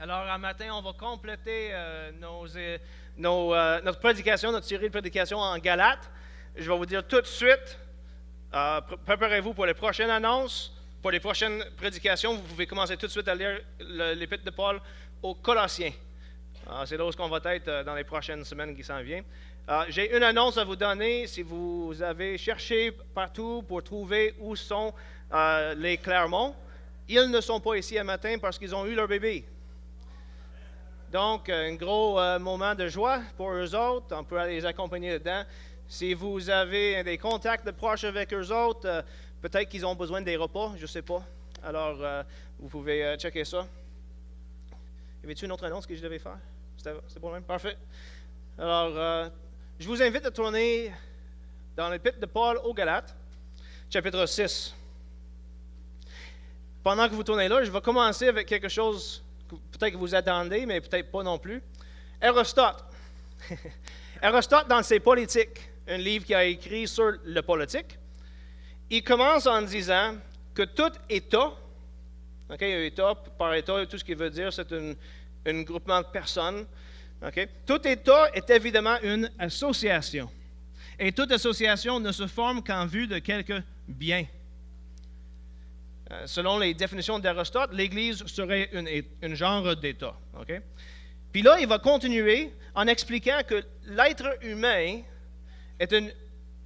Alors, un matin, on va compléter notre prédication, notre série de prédications en Galates. Je vais vous dire tout de suite, préparez-vous pour les prochaines annonces, pour les prochaines prédications. Vous pouvez commencer tout de suite à lire l'épître de Paul aux Colossiens. C'est là où on va être dans les prochaines semaines qui s'en viennent. J'ai une annonce à vous donner. Si vous avez cherché partout pour trouver où sont les Clermont, ils ne sont pas ici un matin parce qu'ils ont eu leur bébé. Donc, un gros moment de joie pour eux autres. On peut aller les accompagner dedans. Si vous avez des contacts de proches avec eux autres, peut-être qu'ils ont besoin des repas, je ne sais pas. Alors, vous pouvez checker ça. Y avait-tu une autre annonce que je devais faire? C'était bon même? Parfait. Alors, je vous invite à tourner dans l'épître de Paul aux Galates, chapitre 6. Pendant que vous tournez là, je vais commencer avec quelque chose que peut-être que vous attendez, mais peut-être pas non plus. Aristote. Aristote, dans ses Politiques, un livre qu'il a écrit sur le politique, il commence en disant que tout État, État, par État, tout ce qu'il veut dire, c'est un groupement de personnes. Tout État est évidemment une association. Et toute association ne se forme qu'en vue de quelque bien. Selon les définitions d'Aristote, l'Église serait un genre d'État. Puis là, il va continuer en expliquant que l'être humain est un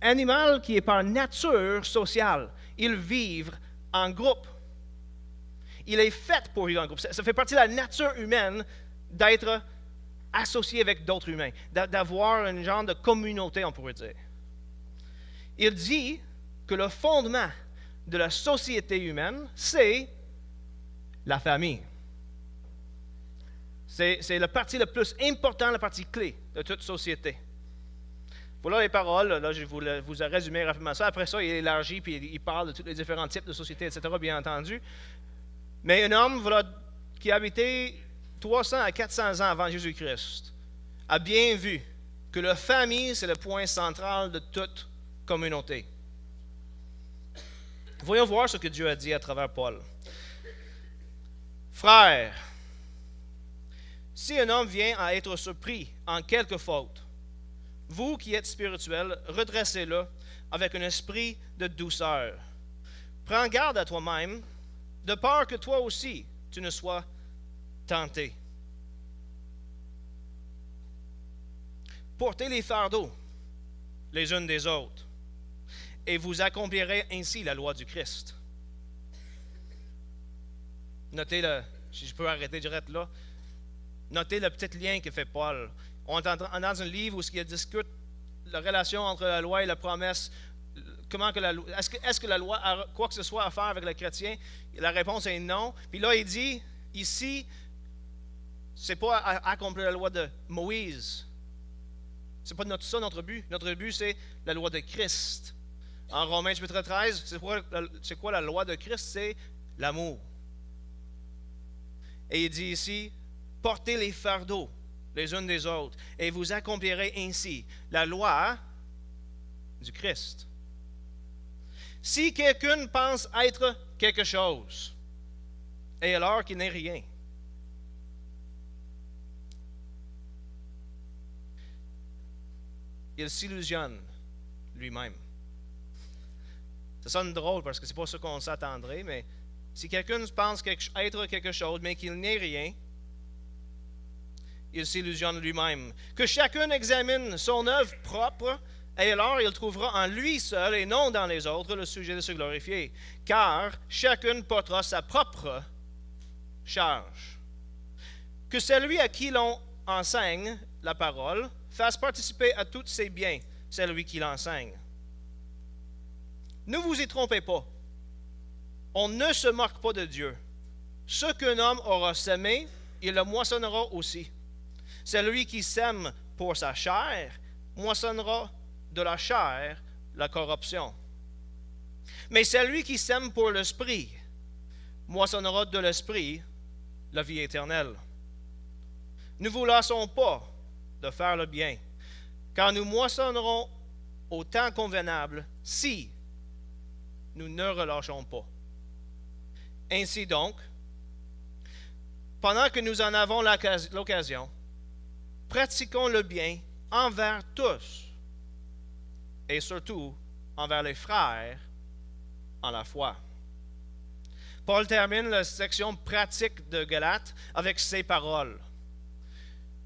animal qui est par nature social. Il vit en groupe. Il est fait pour vivre en groupe. Ça fait partie de la nature humaine d'être associé avec d'autres humains, d'avoir un genre de communauté, on pourrait dire. Il dit que le fondement de la société humaine, c'est la famille. C'est la partie la plus importante, la partie clé de toute société. Voilà les paroles. Là, je vous ai résumé rapidement ça. Après ça, il élargit puis il parle de tous les différents types de sociétés, etc., bien entendu. Mais un homme qui a habité 300 à 400 ans avant Jésus-Christ a bien vu que la famille, c'est le point central de toute communauté. Voyons voir ce que Dieu a dit à travers Paul. Frères, si un homme vient à être surpris en quelque faute, vous qui êtes spirituels, redressez-le avec un esprit de douceur. Prends garde à toi-même, de peur que toi aussi tu ne sois tenté. Portez les fardeaux les unes des autres, et vous accomplirez ainsi la loi du Christ. Notez si je peux arrêter direct là, notez le petit lien que fait Paul. On est dans un livre où il discute la relation entre la loi et la promesse. Est-ce que la loi a quoi que ce soit à faire avec le chrétien? La réponse est non. Puis là, il dit, ici, c'est pas à accomplir la loi de Moïse. C'est pas ça notre but. Notre but, c'est la loi de Christ. En Romains chapitre 13, c'est quoi la loi de Christ? C'est l'amour. Et il dit ici, portez les fardeaux les unes des autres, et vous accomplirez ainsi la loi du Christ. Si quelqu'un pense être quelque chose, et alors qu'il n'est rien, il s'illusionne lui-même. Ça sonne drôle parce que c'est pas ça qu'on s'attendrait, mais si quelqu'un pense être quelque chose, mais qu'il n'est rien, il s'illusionne lui-même. Que chacun examine son œuvre propre, et alors il trouvera en lui seul et non dans les autres le sujet de se glorifier. Car chacun portera sa propre charge. Que celui à qui l'on enseigne la parole fasse participer à tous ses biens celui qui l'enseigne. Ne vous y trompez pas. On ne se moque pas de Dieu. Ce qu'un homme aura semé, il le moissonnera aussi. Celui qui sème pour sa chair moissonnera de la chair la corruption. Mais celui qui sème pour l'esprit moissonnera de l'esprit la vie éternelle. Ne vous lassons pas de faire le bien, car nous moissonnerons au temps convenable si nous ne relâchons pas. Ainsi donc, pendant que nous en avons l'occasion, pratiquons le bien envers tous et surtout envers les frères en la foi. Paul termine la section pratique de Galates avec ces paroles.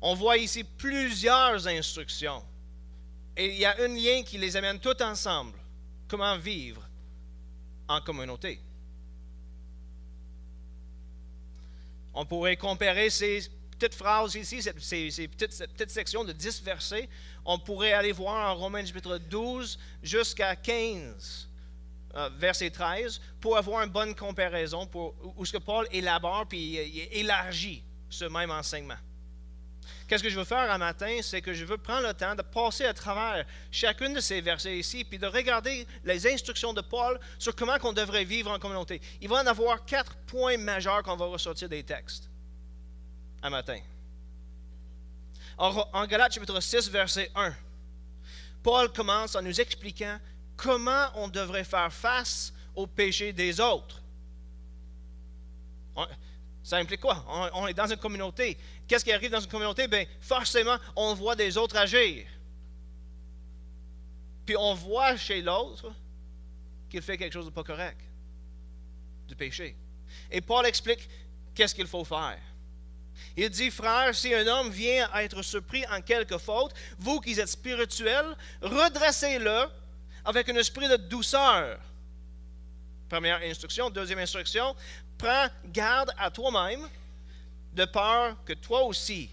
On voit ici plusieurs instructions et il y a un lien qui les amène toutes ensemble. Comment vivre en communauté. On pourrait comparer ces petites phrases ici, cette petite section de 10 versets. On pourrait aller voir en Romains chapitre 12 jusqu'à 15, verset 13, pour avoir une bonne comparaison où ce que Paul élabore puis élargit ce même enseignement. Qu'est-ce que je veux faire un matin, c'est que je veux prendre le temps de passer à travers chacun de ces versets ici, puis de regarder les instructions de Paul sur comment on devrait vivre en communauté. Il va en avoir 4 points majeurs qu'on va ressortir des textes un matin. En Galates chapitre 6, verset 1, Paul commence en nous expliquant comment on devrait faire face aux péchés des autres. Ça implique quoi? On est dans une communauté. Qu'est-ce qui arrive dans une communauté? Bien, forcément, on voit des autres agir. Puis on voit chez l'autre qu'il fait quelque chose de pas correct, du péché. Et Paul explique qu'est-ce qu'il faut faire. Il dit, frères, si un homme vient à être surpris en quelque faute, vous qui êtes spirituels, redressez-le avec un esprit de douceur. Première instruction. Deuxième instruction, prends garde à toi-même, de peur que toi aussi,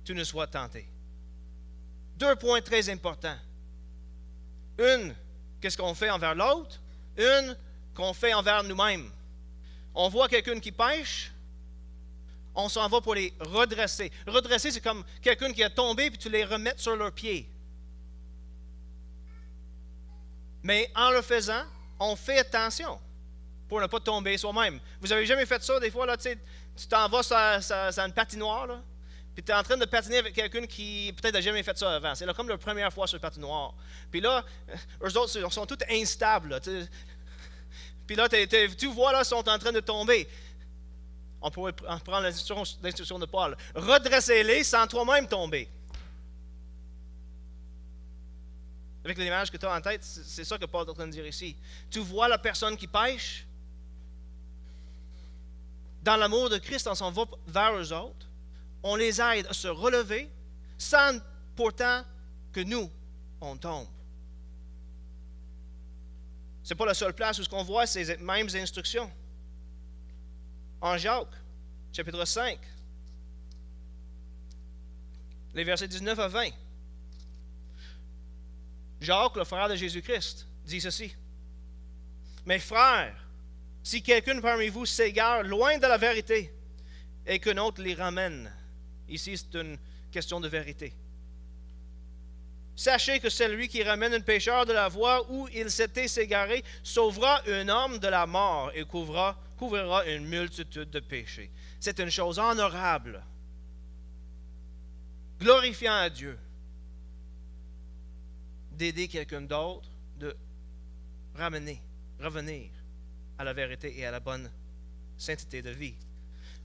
tu ne sois tenté. 2 points très importants. Une, qu'est-ce qu'on fait envers l'autre? Une, qu'on fait envers nous-mêmes. On voit quelqu'un qui pêche, on s'en va pour les redresser. Redresser, c'est comme quelqu'un qui a tombé, puis tu les remets sur leurs pieds. Mais en le faisant, on fait attention pour ne pas tomber soi-même. Vous avez jamais fait ça, des fois, là, tu t'en vas sur une patinoire, là, puis tu es en train de patiner avec quelqu'un qui peut-être n'a jamais fait ça avant. C'est là, comme la première fois sur le patinoire. Puis là, eux autres sont tous instables. Là, puis là, tu vois, là, ils sont en train de tomber. On pourrait prendre l'instruction de Paul. Redressez-les sans toi-même tomber. Avec l'image que tu as en tête, c'est ça que Paul est en train de dire ici. Tu vois la personne qui pêche. Dans l'amour de Christ, on s'en va vers eux autres. On les aide à se relever sans pourtant que nous, on tombe. Ce n'est pas la seule place où on voit ces mêmes instructions. En Jacques, chapitre 5, les versets 19 à 20. Jacques, le frère de Jésus-Christ, dit ceci. Mes frères, si quelqu'un parmi vous s'égare loin de la vérité et qu'un autre les ramène, ici c'est une question de vérité. Sachez que celui qui ramène un pécheur de la voie où il s'était égaré sauvera un homme de la mort et couvrira une multitude de péchés. C'est une chose honorable, glorifiant à Dieu, d'aider quelqu'un d'autre, de revenir à la vérité et à la bonne sainteté de vie.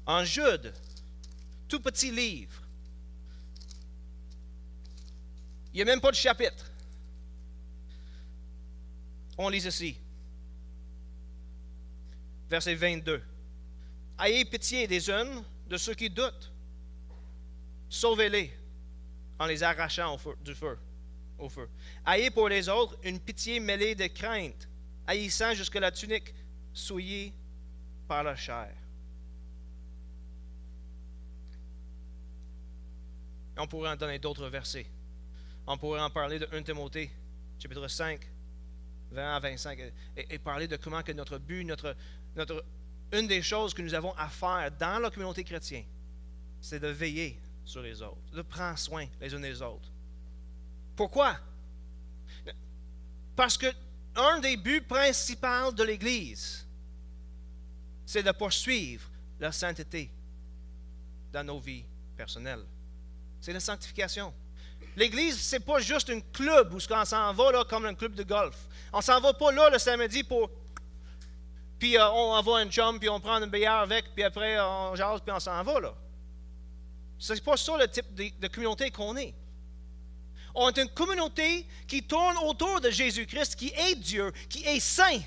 En Jude, tout petit livre, il n'y a même pas de chapitre. On lit ceci. Verset 22. Ayez pitié des uns de ceux qui doutent. Sauvez-les en les arrachant au feu. Ayez pour les autres une pitié mêlée de crainte, haïssant jusque la tunique souillée par la chair. On pourrait en donner d'autres versets. On pourrait en parler de 1 Timothée, chapitre 5, 20 à 25, et parler de comment que notre but, une des choses que nous avons à faire dans la communauté chrétienne, c'est de veiller sur les autres, de prendre soin les uns des autres. Pourquoi? Parce que un des buts principaux de l'Église, c'est de poursuivre la sainteté dans nos vies personnelles. C'est la sanctification. L'Église, ce n'est pas juste un club où on s'en va là, comme un club de golf. On ne s'en va pas là le samedi pour puis on envoie un chum, puis on prend une bière avec, puis après on jase, puis on s'en va, là. C'est pas ça le type de communauté qu'on est. On est une communauté qui tourne autour de Jésus-Christ, qui est Dieu, qui est saint,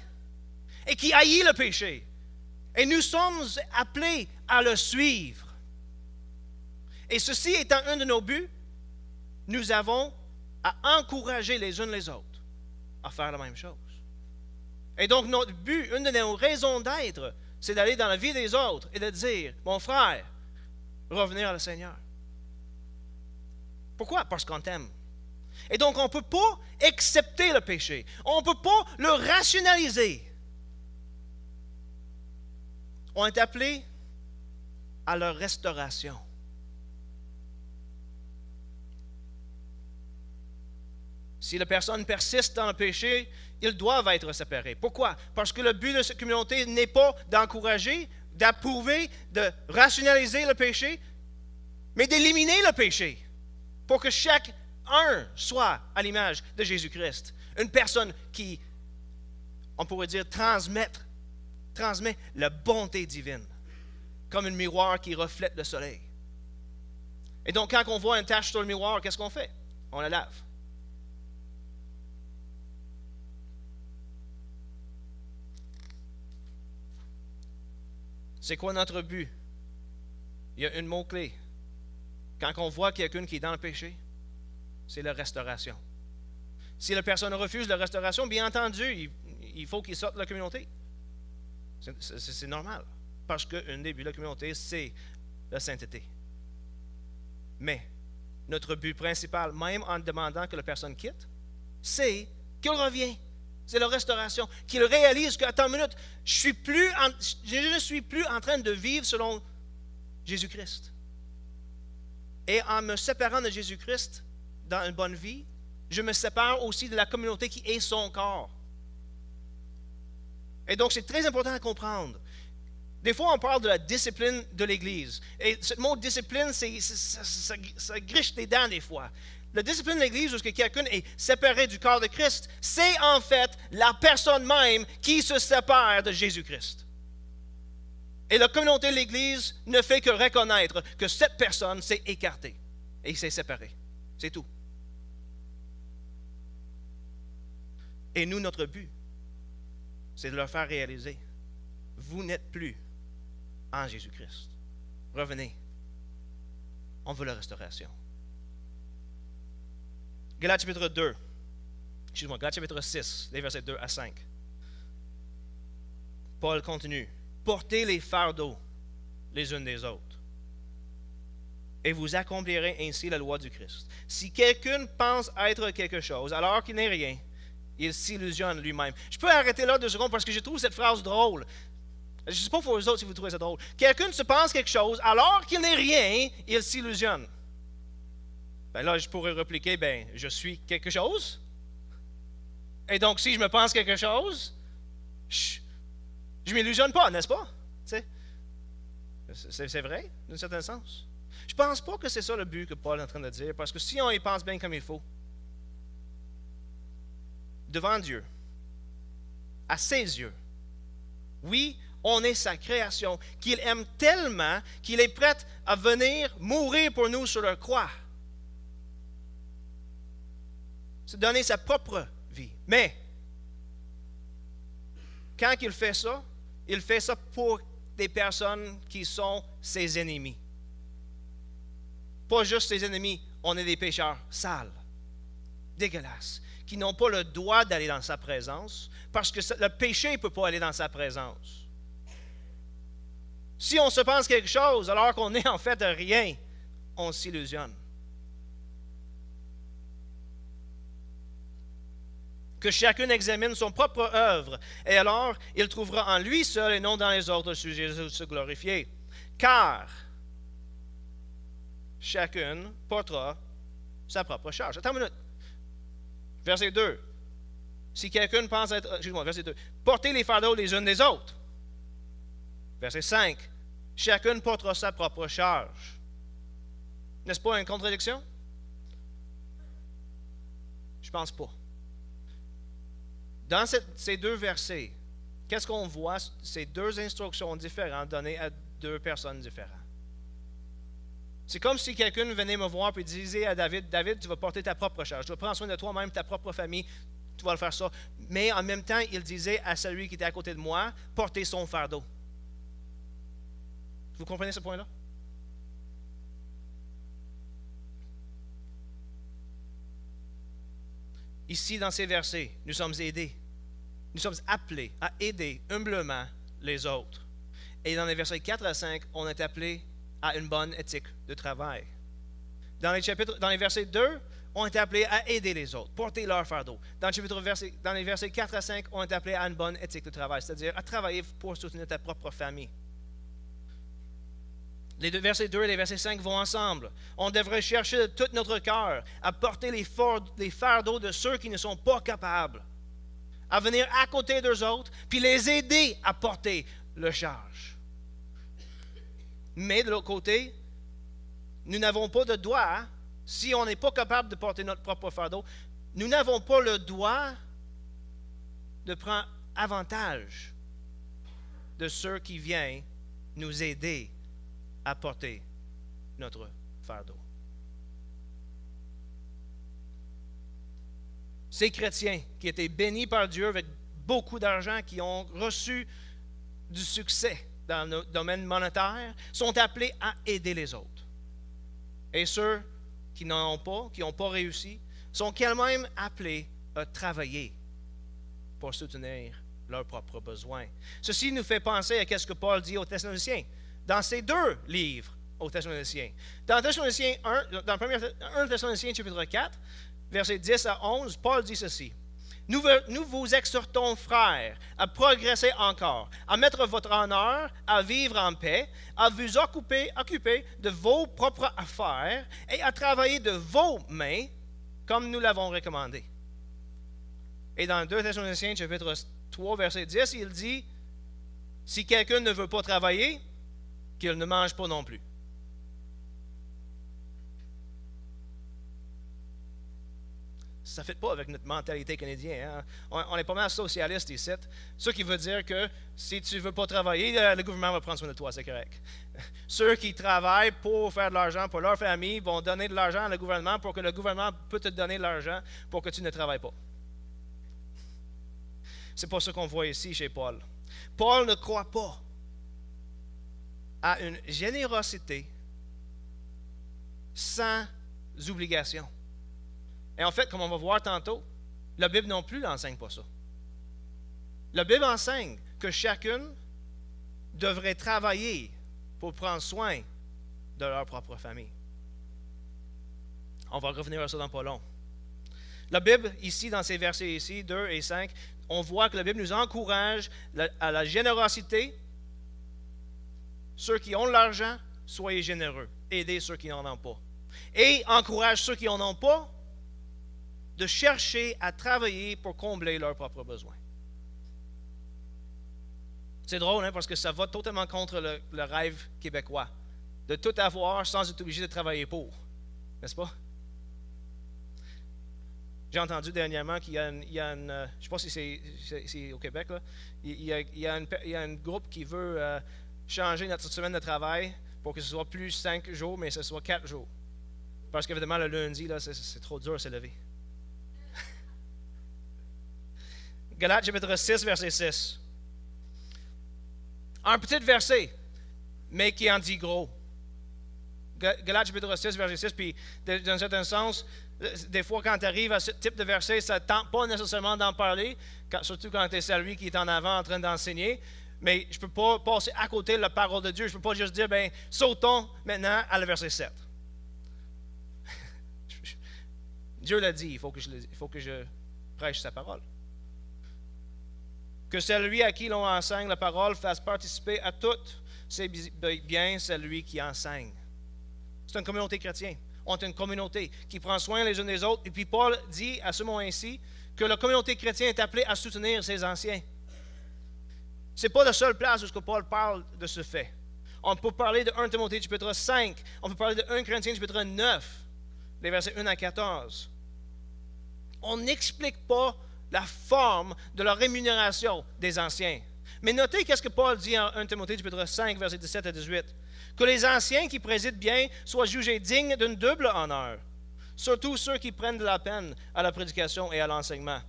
et qui haït le péché. Et nous sommes appelés à le suivre. Et ceci étant un de nos buts, nous avons à encourager les uns les autres à faire la même chose. Et donc notre but, une de nos raisons d'être, c'est d'aller dans la vie des autres et de dire, mon frère, revenir à le Seigneur. Pourquoi? Parce qu'on t'aime. Et donc on ne peut pas accepter le péché. On ne peut pas le rationaliser. On est appelé à leur restauration. Si la personne persiste dans le péché, ils doivent être séparés. Pourquoi? Parce que le but de cette communauté n'est pas d'encourager, d'approuver, de rationaliser le péché, mais d'éliminer le péché pour que chacun soit à l'image de Jésus-Christ. Une personne qui, on pourrait dire, transmet la bonté divine, comme un miroir qui reflète le soleil. Et donc, quand on voit une tache sur le miroir, qu'est-ce qu'on fait? On la lave. C'est quoi notre but? Il y a un mot-clé. Quand on voit quelqu'un qui est dans le péché, c'est la restauration. Si la personne refuse la restauration, bien entendu, il faut qu'il sorte de la communauté. C'est normal. Parce qu'un des buts de la communauté, c'est la sainteté. Mais notre but principal, même en demandant que la personne quitte, c'est qu'il revienne. C'est la restauration. Qu'il réalise que, attends une minute, je ne suis plus en train de vivre selon Jésus-Christ. Et en me séparant de Jésus-Christ dans une bonne vie, je me sépare aussi de la communauté qui est son corps. Et donc, c'est très important à comprendre. Des fois, on parle de la discipline de l'Église. Et ce mot discipline, ça griche des dents des fois. La discipline de l'Église, lorsque quelqu'un est séparé du corps de Christ, c'est en fait la personne même qui se sépare de Jésus-Christ. Et la communauté de l'Église ne fait que reconnaître que cette personne s'est écartée et s'est séparée. C'est tout. Et nous, notre but, c'est de leur faire réaliser, vous n'êtes plus en Jésus-Christ. Revenez. On veut la restauration. Galates chapitre 2. Galates chapitre 6, les versets 2 à 5. Paul continue. Portez les fardeaux les uns des autres, et vous accomplirez ainsi la loi du Christ. Si quelqu'un pense être quelque chose, alors qu'il n'est rien, il s'illusionne lui-même. Je peux arrêter là 2 secondes parce que je trouve cette phrase drôle. Je ne sais pas pour vous autres si vous trouvez ça drôle. Quelqu'un se pense quelque chose, alors qu'il n'est rien, il s'illusionne. Ben là, je pourrais répliquer, je suis quelque chose. Et donc, si je me pense quelque chose, je ne m'illusionne pas, n'est-ce pas? C'est vrai, d'un certain sens. Je ne pense pas que c'est ça le but que Paul est en train de dire, parce que si on y pense bien comme il faut, devant Dieu, à ses yeux, oui, on est sa création, qu'il aime tellement qu'il est prêt à venir mourir pour nous sur la croix. C'est donner sa propre vie. Mais, quand il fait ça pour des personnes qui sont ses ennemis. Pas juste ses ennemis, on est des pécheurs sales, dégueulasses, qui n'ont pas le droit d'aller dans sa présence, parce que le péché ne peut pas aller dans sa présence. Si on se pense quelque chose alors qu'on n'est en fait rien, on s'illusionne. Que chacun examine son propre œuvre, et alors il trouvera en lui seul et non dans les autres le sujet de se glorifier. Car chacun portera sa propre charge. Attends une minute. Verset 2. Si quelqu'un pense être... verset 2. Portez les fardeaux les uns des autres. Verset 5. Chacun portera sa propre charge. N'est-ce pas une contradiction? Je ne pense pas. Dans ces 2 versets, qu'est-ce qu'on voit? C'est deux instructions différentes données à deux personnes différentes. C'est comme si quelqu'un venait me voir et disait à David, David, tu vas porter ta propre charge. Tu vas prendre soin de toi-même, ta propre famille, tu vas le faire ça. Mais en même temps, il disait à celui qui était à côté de moi, porter son fardeau. Vous comprenez ce point-là? Ici, dans ces versets, nous sommes aidés. Nous sommes appelés à aider humblement les autres. Et dans les versets 4 à 5, on est appelé à une bonne éthique de travail. Dans les versets 2, on est appelé à aider les autres, porter leur fardeau. Dans les versets 4 à 5, on est appelé à une bonne éthique de travail, c'est-à-dire à travailler pour soutenir ta propre famille. Les versets 2 et les versets 5 vont ensemble. On devrait chercher de tout notre cœur à porter les fardeaux de ceux qui ne sont pas capables, à venir à côté d'eux autres, puis les aider à porter le charge. Mais de l'autre côté, nous n'avons pas de droit, si on n'est pas capable de porter notre propre fardeau, nous n'avons pas le droit de prendre avantage de ceux qui viennent nous aider à porter notre fardeau. Ces chrétiens qui étaient bénis par Dieu avec beaucoup d'argent, qui ont reçu du succès dans le domaine monétaire, sont appelés à aider les autres. Et ceux qui n'en ont pas, qui n'ont pas réussi, sont quand même appelés à travailler pour soutenir leurs propres besoins. Ceci nous fait penser à ce que Paul dit aux Thessaloniciens, dans ces deux livres aux Thessaloniciens. Dans Thessaloniciens 1, dans 1 Thessaloniciens chapitre 4, versets 10 à 11, Paul dit ceci. Nous vous exhortons, frères, à progresser encore, à mettre votre honneur, à vivre en paix, à vous occuper de vos propres affaires et à travailler de vos mains, comme nous l'avons recommandé. Et dans 2 Thessaloniciens chapitre 3, verset 10, il dit, si quelqu'un ne veut pas travailler, qu'il ne mange pas non plus. Ça ne fait pas avec notre mentalité canadienne. Hein? On est pas mal socialiste ici. Ce qui veut dire que si tu ne veux pas travailler, le gouvernement va prendre soin de toi, c'est correct. Ceux qui travaillent pour faire de l'argent pour leur famille vont donner de l'argent au gouvernement pour que le gouvernement peut te donner de l'argent pour que tu ne travailles pas. C'est pas ce qu'on voit ici chez Paul. Paul ne croit pas à une générosité sans obligation. Et en fait, comme on va voir tantôt, la Bible non plus n'enseigne pas ça. La Bible enseigne que chacun devrait travailler pour prendre soin de leur propre famille. On va revenir à ça dans pas long. La Bible, ici, dans ces versets ici, 2 et 5, on voit que la Bible nous encourage à la générosité. Ceux qui ont de l'argent, soyez généreux. Aidez ceux qui n'en ont pas. Et encourage ceux qui n'en ont pas de chercher à travailler pour combler leurs propres besoins. C'est drôle, hein, parce que ça va totalement contre le rêve québécois, de tout avoir sans être obligé de travailler pour. N'est-ce pas? J'ai entendu dernièrement qu'il y a une je ne sais pas si c'est au Québec, là, il y a un groupe qui veut changer notre semaine de travail pour que ce soit plus 5 jours, mais ce soit 4 jours. Parce qu'évidemment, le lundi, là, c'est trop dur à se lever. Galates chapitre 6, verset 6. Un petit verset, mais qui en dit gros. Galates chapitre 6, verset 6, puis dans un certain sens, des fois quand tu arrives à ce type de verset, ça ne tente pas nécessairement d'en parler, surtout quand tu es celui qui est en avant en train d'enseigner, mais je ne peux pas passer à côté de la parole de Dieu. Je ne peux pas juste dire, sautons maintenant à le verset 7. Dieu l'a dit, il faut que je prêche sa parole. Que celui à qui l'on enseigne la parole fasse participer à toutes, c'est bien celui qui enseigne. C'est une communauté chrétienne. On est une communauté qui prend soin les uns des autres. Et puis Paul dit à ce moment-ci que la communauté chrétienne est appelée à soutenir ses anciens. Ce n'est pas la seule place où Paul parle de ce fait. On peut parler de 1 Timothée chapitre 5. On peut parler de 1 Corinthiens chapitre 9, les versets 1 à 14. On n'explique pas la forme de la rémunération des anciens. Mais notez qu'est-ce que Paul dit en 1 Timothée chapitre 5, versets 17 à 18. Que les anciens qui président bien soient jugés dignes d'un double honneur, surtout ceux qui prennent de la peine à la prédication et à l'enseignement.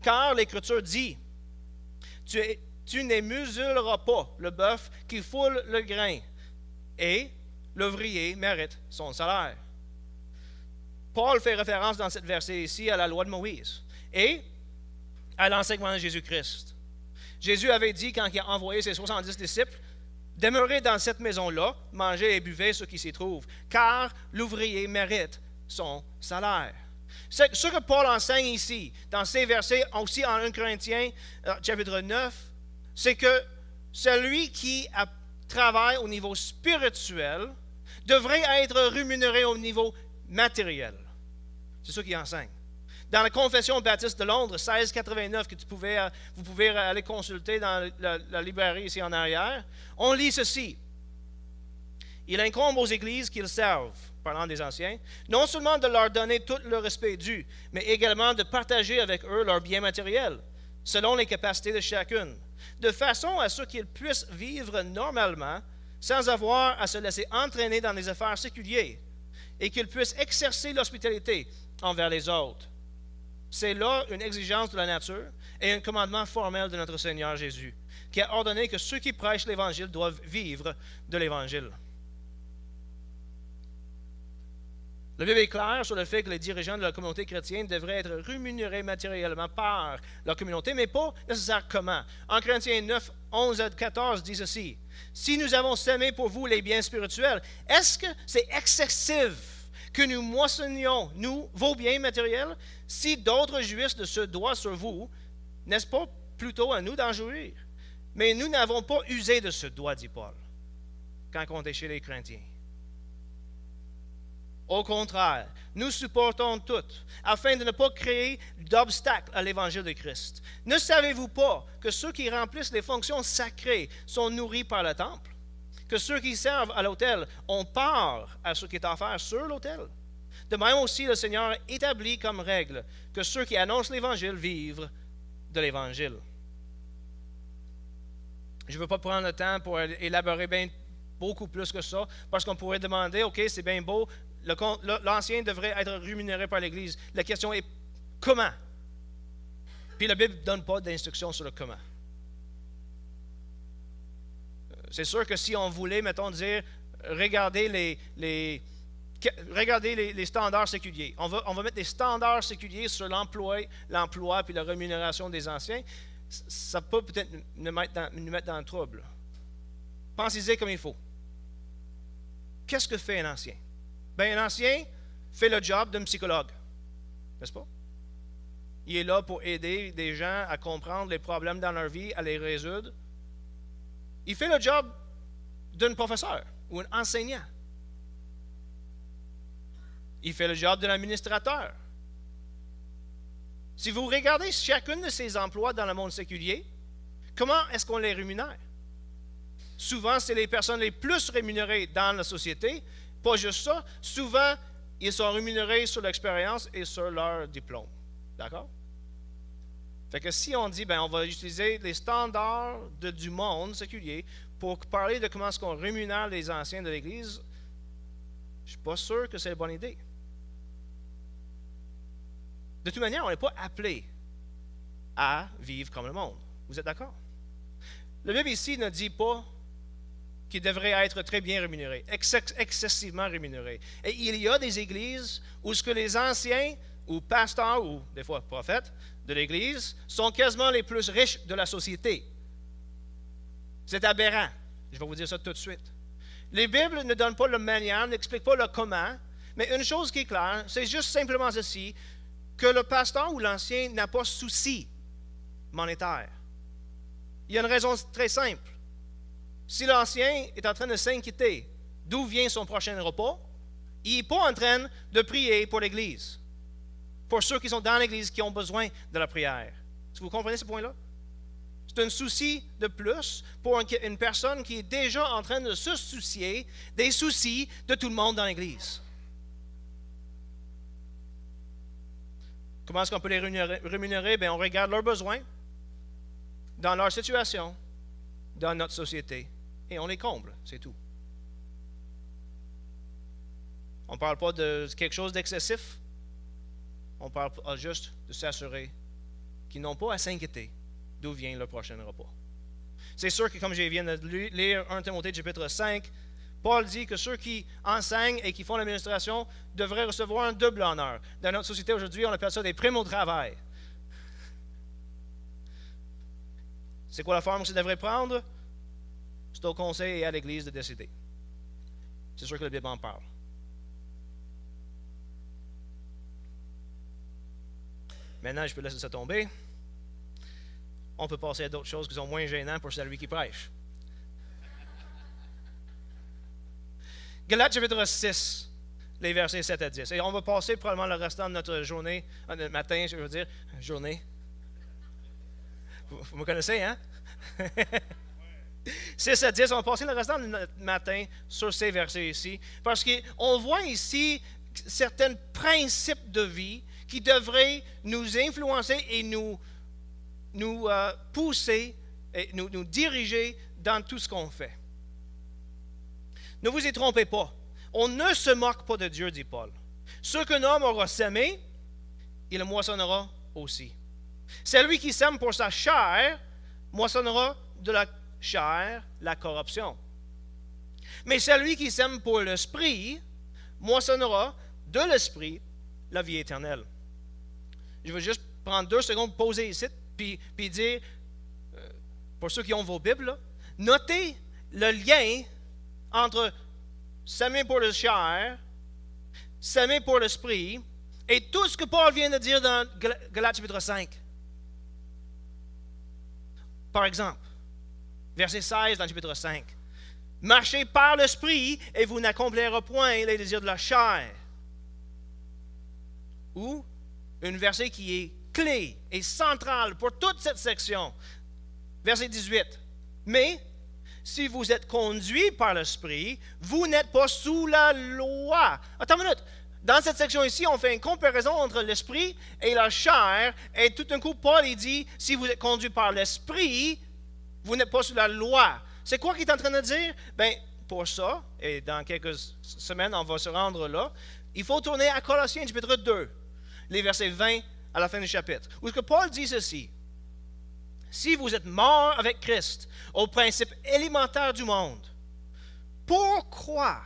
Car l'Écriture dit, tu n'émusureras pas le bœuf qui foule le grain, et l'ouvrier mérite son salaire. Paul fait référence dans cette verset ici à la loi de Moïse et à l'enseignement de Jésus-Christ. Jésus avait dit, quand il a envoyé ses 70 disciples, « Demeurez dans cette maison-là, mangez et buvez ce qui s'y trouve, car l'ouvrier mérite son salaire. » Ce que Paul enseigne ici, dans ces versets, aussi en 1 Corinthiens, chapitre 9, c'est que celui qui travaille au niveau spirituel devrait être rémunéré au niveau matériel. C'est ça qu'il enseigne. Dans la Confession baptiste de Londres, 1689, que vous pouvez aller consulter dans la librairie ici en arrière, on lit ceci. Il incombe aux églises qu'ils servent, parlant des anciens, non seulement de leur donner tout le respect dû, mais également de partager avec eux leurs biens matériels, selon les capacités de chacune, de façon à ce qu'ils puissent vivre normalement, sans avoir à se laisser entraîner dans des affaires séculières, et qu'ils puissent exercer l'hospitalité envers les autres. C'est là une exigence de la nature et un commandement formel de notre Seigneur Jésus, qui a ordonné que ceux qui prêchent l'Évangile doivent vivre de l'Évangile. La Bible est claire sur le fait que les dirigeants de la communauté chrétienne devraient être rémunérés matériellement par leur communauté, mais pas nécessairement comment. En Corinthiens 9, 11 à 14 dit ceci. « Si nous avons semé pour vous les biens spirituels, est-ce que c'est excessif que nous moissonnions, nous, vos biens matériels? Si d'autres jouissent de ce droit sur vous, n'est-ce pas plutôt à nous d'en jouir? Mais nous n'avons pas usé de ce droit, dit Paul, quand on était chez les Corinthiens. Au contraire, nous supportons tout, afin de ne pas créer d'obstacle à l'Évangile de Christ. Ne savez-vous pas que ceux qui remplissent les fonctions sacrées sont nourris par le temple? Que ceux qui servent à l'autel ont part à ce qui est offert sur l'autel? De même aussi, le Seigneur établit comme règle que ceux qui annoncent l'Évangile vivent de l'Évangile. Je ne veux pas prendre le temps pour élaborer beaucoup plus que ça, parce qu'on pourrait demander, OK, c'est bien beau, l'ancien devrait être rémunéré par l'Église. La question est comment? Puis la Bible ne donne pas d'instruction sur le comment. C'est sûr que si on voulait, mettons, dire, regardez les standards séculiers. On va mettre des standards séculiers sur l'emploi puis la rémunération des anciens. Ça peut peut-être nous mettre dans le trouble. Pensez-y comme il faut. Qu'est-ce que fait un ancien? Bien, un ancien fait le job d'un psychologue, n'est-ce pas? Il est là pour aider des gens à comprendre les problèmes dans leur vie, à les résoudre. Il fait le job d'un professeur ou un enseignant. Il fait le job d'un administrateur. Si vous regardez chacun de ces emplois dans le monde séculier, comment est-ce qu'on les rémunère? Souvent, c'est les personnes les plus rémunérées dans la société. Pas juste ça, souvent, ils sont rémunérés sur l'expérience et sur leur diplôme. D'accord? Fait que si on dit, on va utiliser les standards du monde séculier pour parler de comment est-ce qu'on rémunère les anciens de l'Église, je ne suis pas sûr que c'est la bonne idée. De toute manière, on n'est pas appelé à vivre comme le monde. Vous êtes d'accord? La Bible ici ne dit pas qu'il devrait être très bien rémunéré, excessivement rémunéré. Et il y a des églises où ce que les anciens ou pasteurs ou des fois prophètes de l'Église sont quasiment les plus riches de la société. C'est aberrant. Je vais vous dire ça tout de suite. Les Bibles ne donnent pas le manière, n'expliquent pas le comment, mais une chose qui est claire, c'est juste simplement ceci, que le pasteur ou l'ancien n'a pas souci monétaire. Il y a une raison très simple. Si l'ancien est en train de s'inquiéter d'où vient son prochain repas, il n'est pas en train de prier pour l'Église, pour ceux qui sont dans l'Église qui ont besoin de la prière. Est-ce que vous comprenez ce point-là? C'est un souci de plus pour une personne qui est déjà en train de se soucier des soucis de tout le monde dans l'Église. Comment est-ce qu'on peut les rémunérer? On regarde leurs besoins dans leur situation dans notre société et on les comble, c'est tout. On ne parle pas de quelque chose d'excessif, on parle juste de s'assurer qu'ils n'ont pas à s'inquiéter d'où vient le prochain repas. C'est sûr que comme je viens de lire 1 Timothée chapitre 5, Paul dit que ceux qui enseignent et qui font l'administration devraient recevoir un double honneur. Dans notre société aujourd'hui, on appelle ça des primes au travail. C'est quoi la forme que ça devrait prendre? C'est au conseil et à l'Église de décider. C'est sûr que la Bible en parle. Maintenant, je peux laisser ça tomber. On peut passer à d'autres choses qui sont moins gênantes pour celui qui prêche. Galates chapitre 6, les versets 7 à 10. Et on va passer probablement le restant de notre journée, matin, je veux dire, journée. Vous me connaissez, hein? 6 à 10, on va passer le restant de notre matin sur ces versets ici, parce qu'on voit ici certains principes de vie qui devraient nous influencer et nous pousser, et nous diriger dans tout ce qu'on fait. Ne vous y trompez pas. On ne se moque pas de Dieu, dit Paul. Ce qu'un homme aura semé, il le moissonnera aussi. Celui qui sème pour sa chair, moissonnera de la chair la corruption. Mais celui qui sème pour l'esprit, moissonnera de l'esprit la vie éternelle. Je vais juste prendre 2 secondes, poser ici, puis dire, pour ceux qui ont vos Bibles, là, notez le lien entre semer pour le chair, semer pour l'esprit, et tout ce que Paul vient de dire dans Galates chapitre 5. Par exemple, verset 16 dans le chapitre 5. Marchez par l'esprit et vous n'accomplirez point les désirs de la chair. Ou un verset qui est clé et central pour toute cette section. Verset 18. Mais si vous êtes conduits par l'esprit, vous n'êtes pas sous la loi. Attends une minute. Dans cette section ici, on fait une comparaison entre l'esprit et la chair. Et tout d'un coup, Paul il dit, si vous êtes conduits par l'esprit, vous n'êtes pas sous la loi. C'est quoi qu'il est en train de dire? Bien, pour ça, et dans quelques semaines, on va se rendre là, il faut tourner à Colossiens chapitre 2, les versets 20 à la fin du chapitre, où ce que Paul dit ceci. Si vous êtes morts avec Christ au principe élémentaire du monde, pourquoi,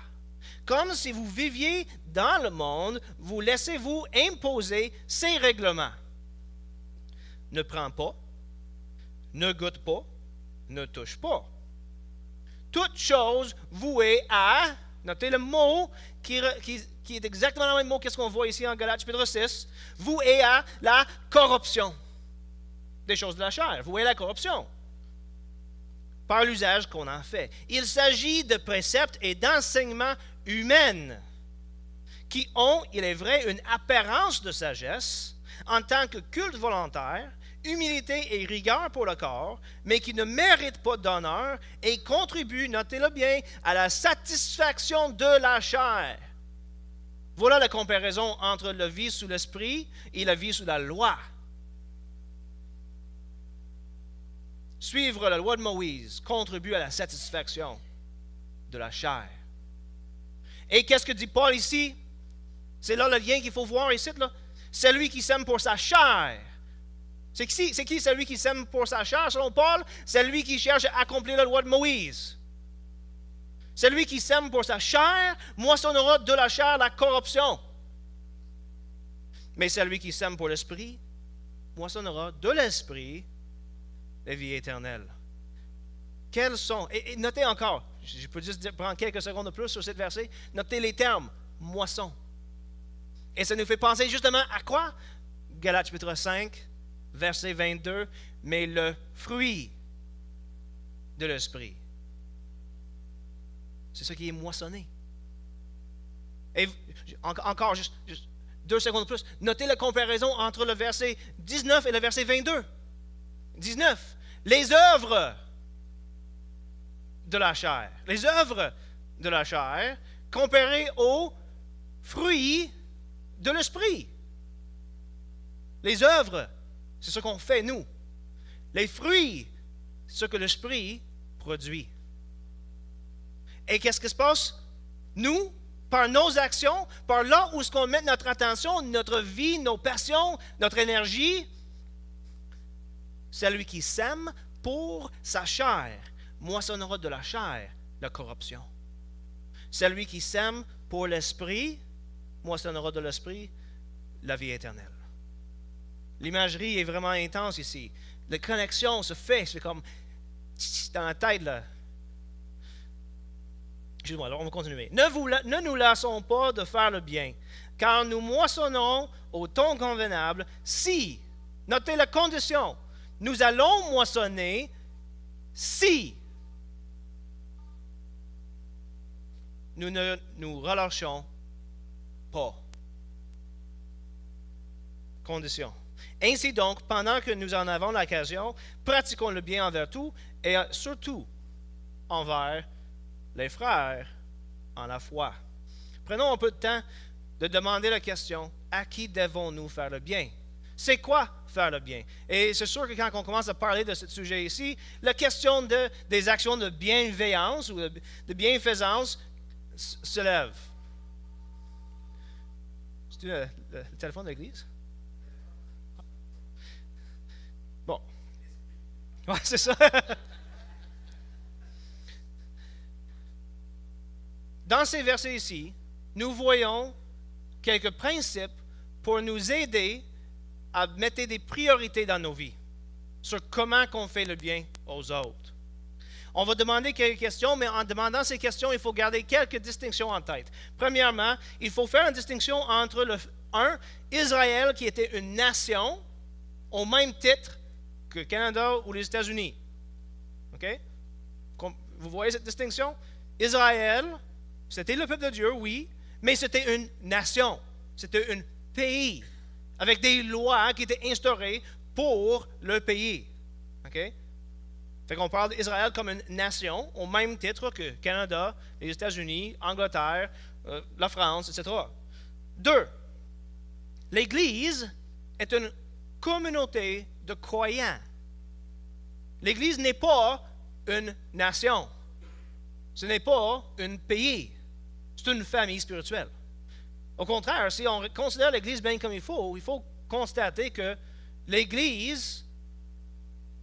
comme si vous viviez dans le monde, vous laissez-vous imposer ces règlements? Ne prends pas, ne goûte pas, ne touche pas. Toute chose vouée à, notez le mot qui est exactement le même mot qu'est-ce qu'on voit ici en Galates chapitre 6, vouée à la corruption des choses de la chair, vouée à la corruption par l'usage qu'on en fait. Il s'agit de préceptes et d'enseignements humains qui ont, il est vrai, une apparence de sagesse en tant que culte volontaire, humilité et rigueur pour le corps, mais qui ne méritent pas d'honneur et contribuent, notez-le bien, à la satisfaction de la chair. Voilà la comparaison entre la vie sous l'esprit et la vie sous la loi. Suivre la loi de Moïse contribue à la satisfaction de la chair. Et qu'est-ce que dit Paul ici? C'est là le lien qu'il faut voir ici. Là. Celui qui sème pour sa chair. C'est qui celui qui sème pour sa chair, selon Paul? Celui qui cherche à accomplir la loi de Moïse. Celui qui sème pour sa chair moissonnera de la chair la corruption. Mais celui qui sème pour l'esprit moissonnera de l'esprit la vie éternelle. Quels sont, et notez encore, je peux juste prendre quelques secondes de plus sur ce verset, notez les termes, moisson. Et ça nous fait penser justement à quoi? Galates chapitre 5, verset 22, mais le fruit de l'esprit. C'est ce qui est moissonné. Et encore, juste 2 secondes de plus, notez la comparaison entre le verset 19 et le verset 22. 19. Les œuvres de la chair. Les œuvres de la chair comparées aux fruits de l'esprit. Les œuvres, c'est ce qu'on fait nous. Les fruits, c'est ce que l'esprit produit. Et qu'est-ce qui se passe? Nous, par nos actions, par là où est-ce qu'on met notre attention, notre vie, nos passions, notre énergie, celui qui sème pour sa chair moissonnera de la chair la corruption. Celui qui sème pour l'esprit moissonnera de l'esprit la vie éternelle. L'imagerie est vraiment intense ici. La connexion se fait, c'est comme dans la tête là. Excuse-moi, alors on va continuer. Ne nous lassons pas de faire le bien, car nous moissonnerons au temps convenable si, notez la condition, nous allons moissonner si nous ne nous relâchons pas. Condition. Ainsi donc, pendant que nous en avons l'occasion, pratiquons le bien envers tout et surtout envers les frères en la foi. Prenons un peu de temps de demander la question, à qui devons-nous faire le bien? C'est quoi faire le bien? Et c'est sûr que quand on commence à parler de ce sujet ici, la question des actions de bienveillance ou de bienfaisance se lève. C'est-tu le téléphone de l'église? Bon. Ouais, c'est ça. Dans ces versets ici, nous voyons quelques principes pour nous aider à mettre des priorités dans nos vies sur comment on fait le bien aux autres. On va demander quelques questions, mais en demandant ces questions, il faut garder quelques distinctions en tête. Premièrement, il faut faire une distinction entre Israël qui était une nation au même titre que le Canada ou les États-Unis. OK? Vous voyez cette distinction? Israël, c'était le peuple de Dieu, oui, mais c'était une nation. C'était un pays avec des lois qui étaient instaurées pour le pays. OK? Fait qu'on parle d'Israël comme une nation au même titre que Canada, les États-Unis, Angleterre, la France, etc. 2. L'Église est une communauté de croyants. L'Église n'est pas une nation. Ce n'est pas un pays. C'est une famille spirituelle. Au contraire, si on considère l'Église bien comme il faut constater que l'Église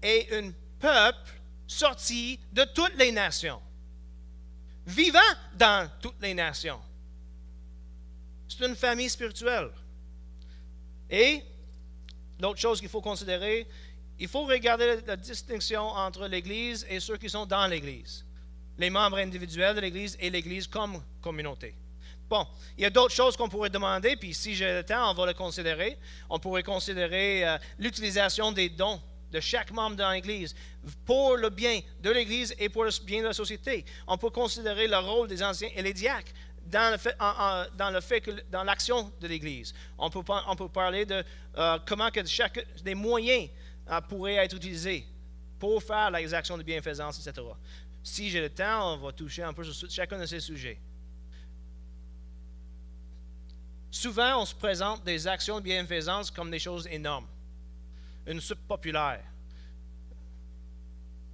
est un peuple sorti de toutes les nations, vivant dans toutes les nations. C'est une famille spirituelle. Et l'autre chose qu'il faut considérer, il faut regarder la distinction entre l'Église et ceux qui sont dans l'Église. Les membres individuels de l'Église et l'Église comme communauté. Bon, il y a d'autres choses qu'on pourrait demander, puis si j'ai le temps, on va le considérer. On pourrait considérer l'utilisation des dons de chaque membre dans l'Église pour le bien de l'Église et pour le bien de la société. On peut considérer le rôle des anciens et les diacres dans l'action de l'Église. On peut parler de comment que des moyens pourraient être utilisés pour faire les actions de bienfaisance, etc. Si j'ai le temps, on va toucher un peu sur chacun de ces sujets. Souvent, on se présente des actions de bienfaisance comme des choses énormes, une soupe populaire,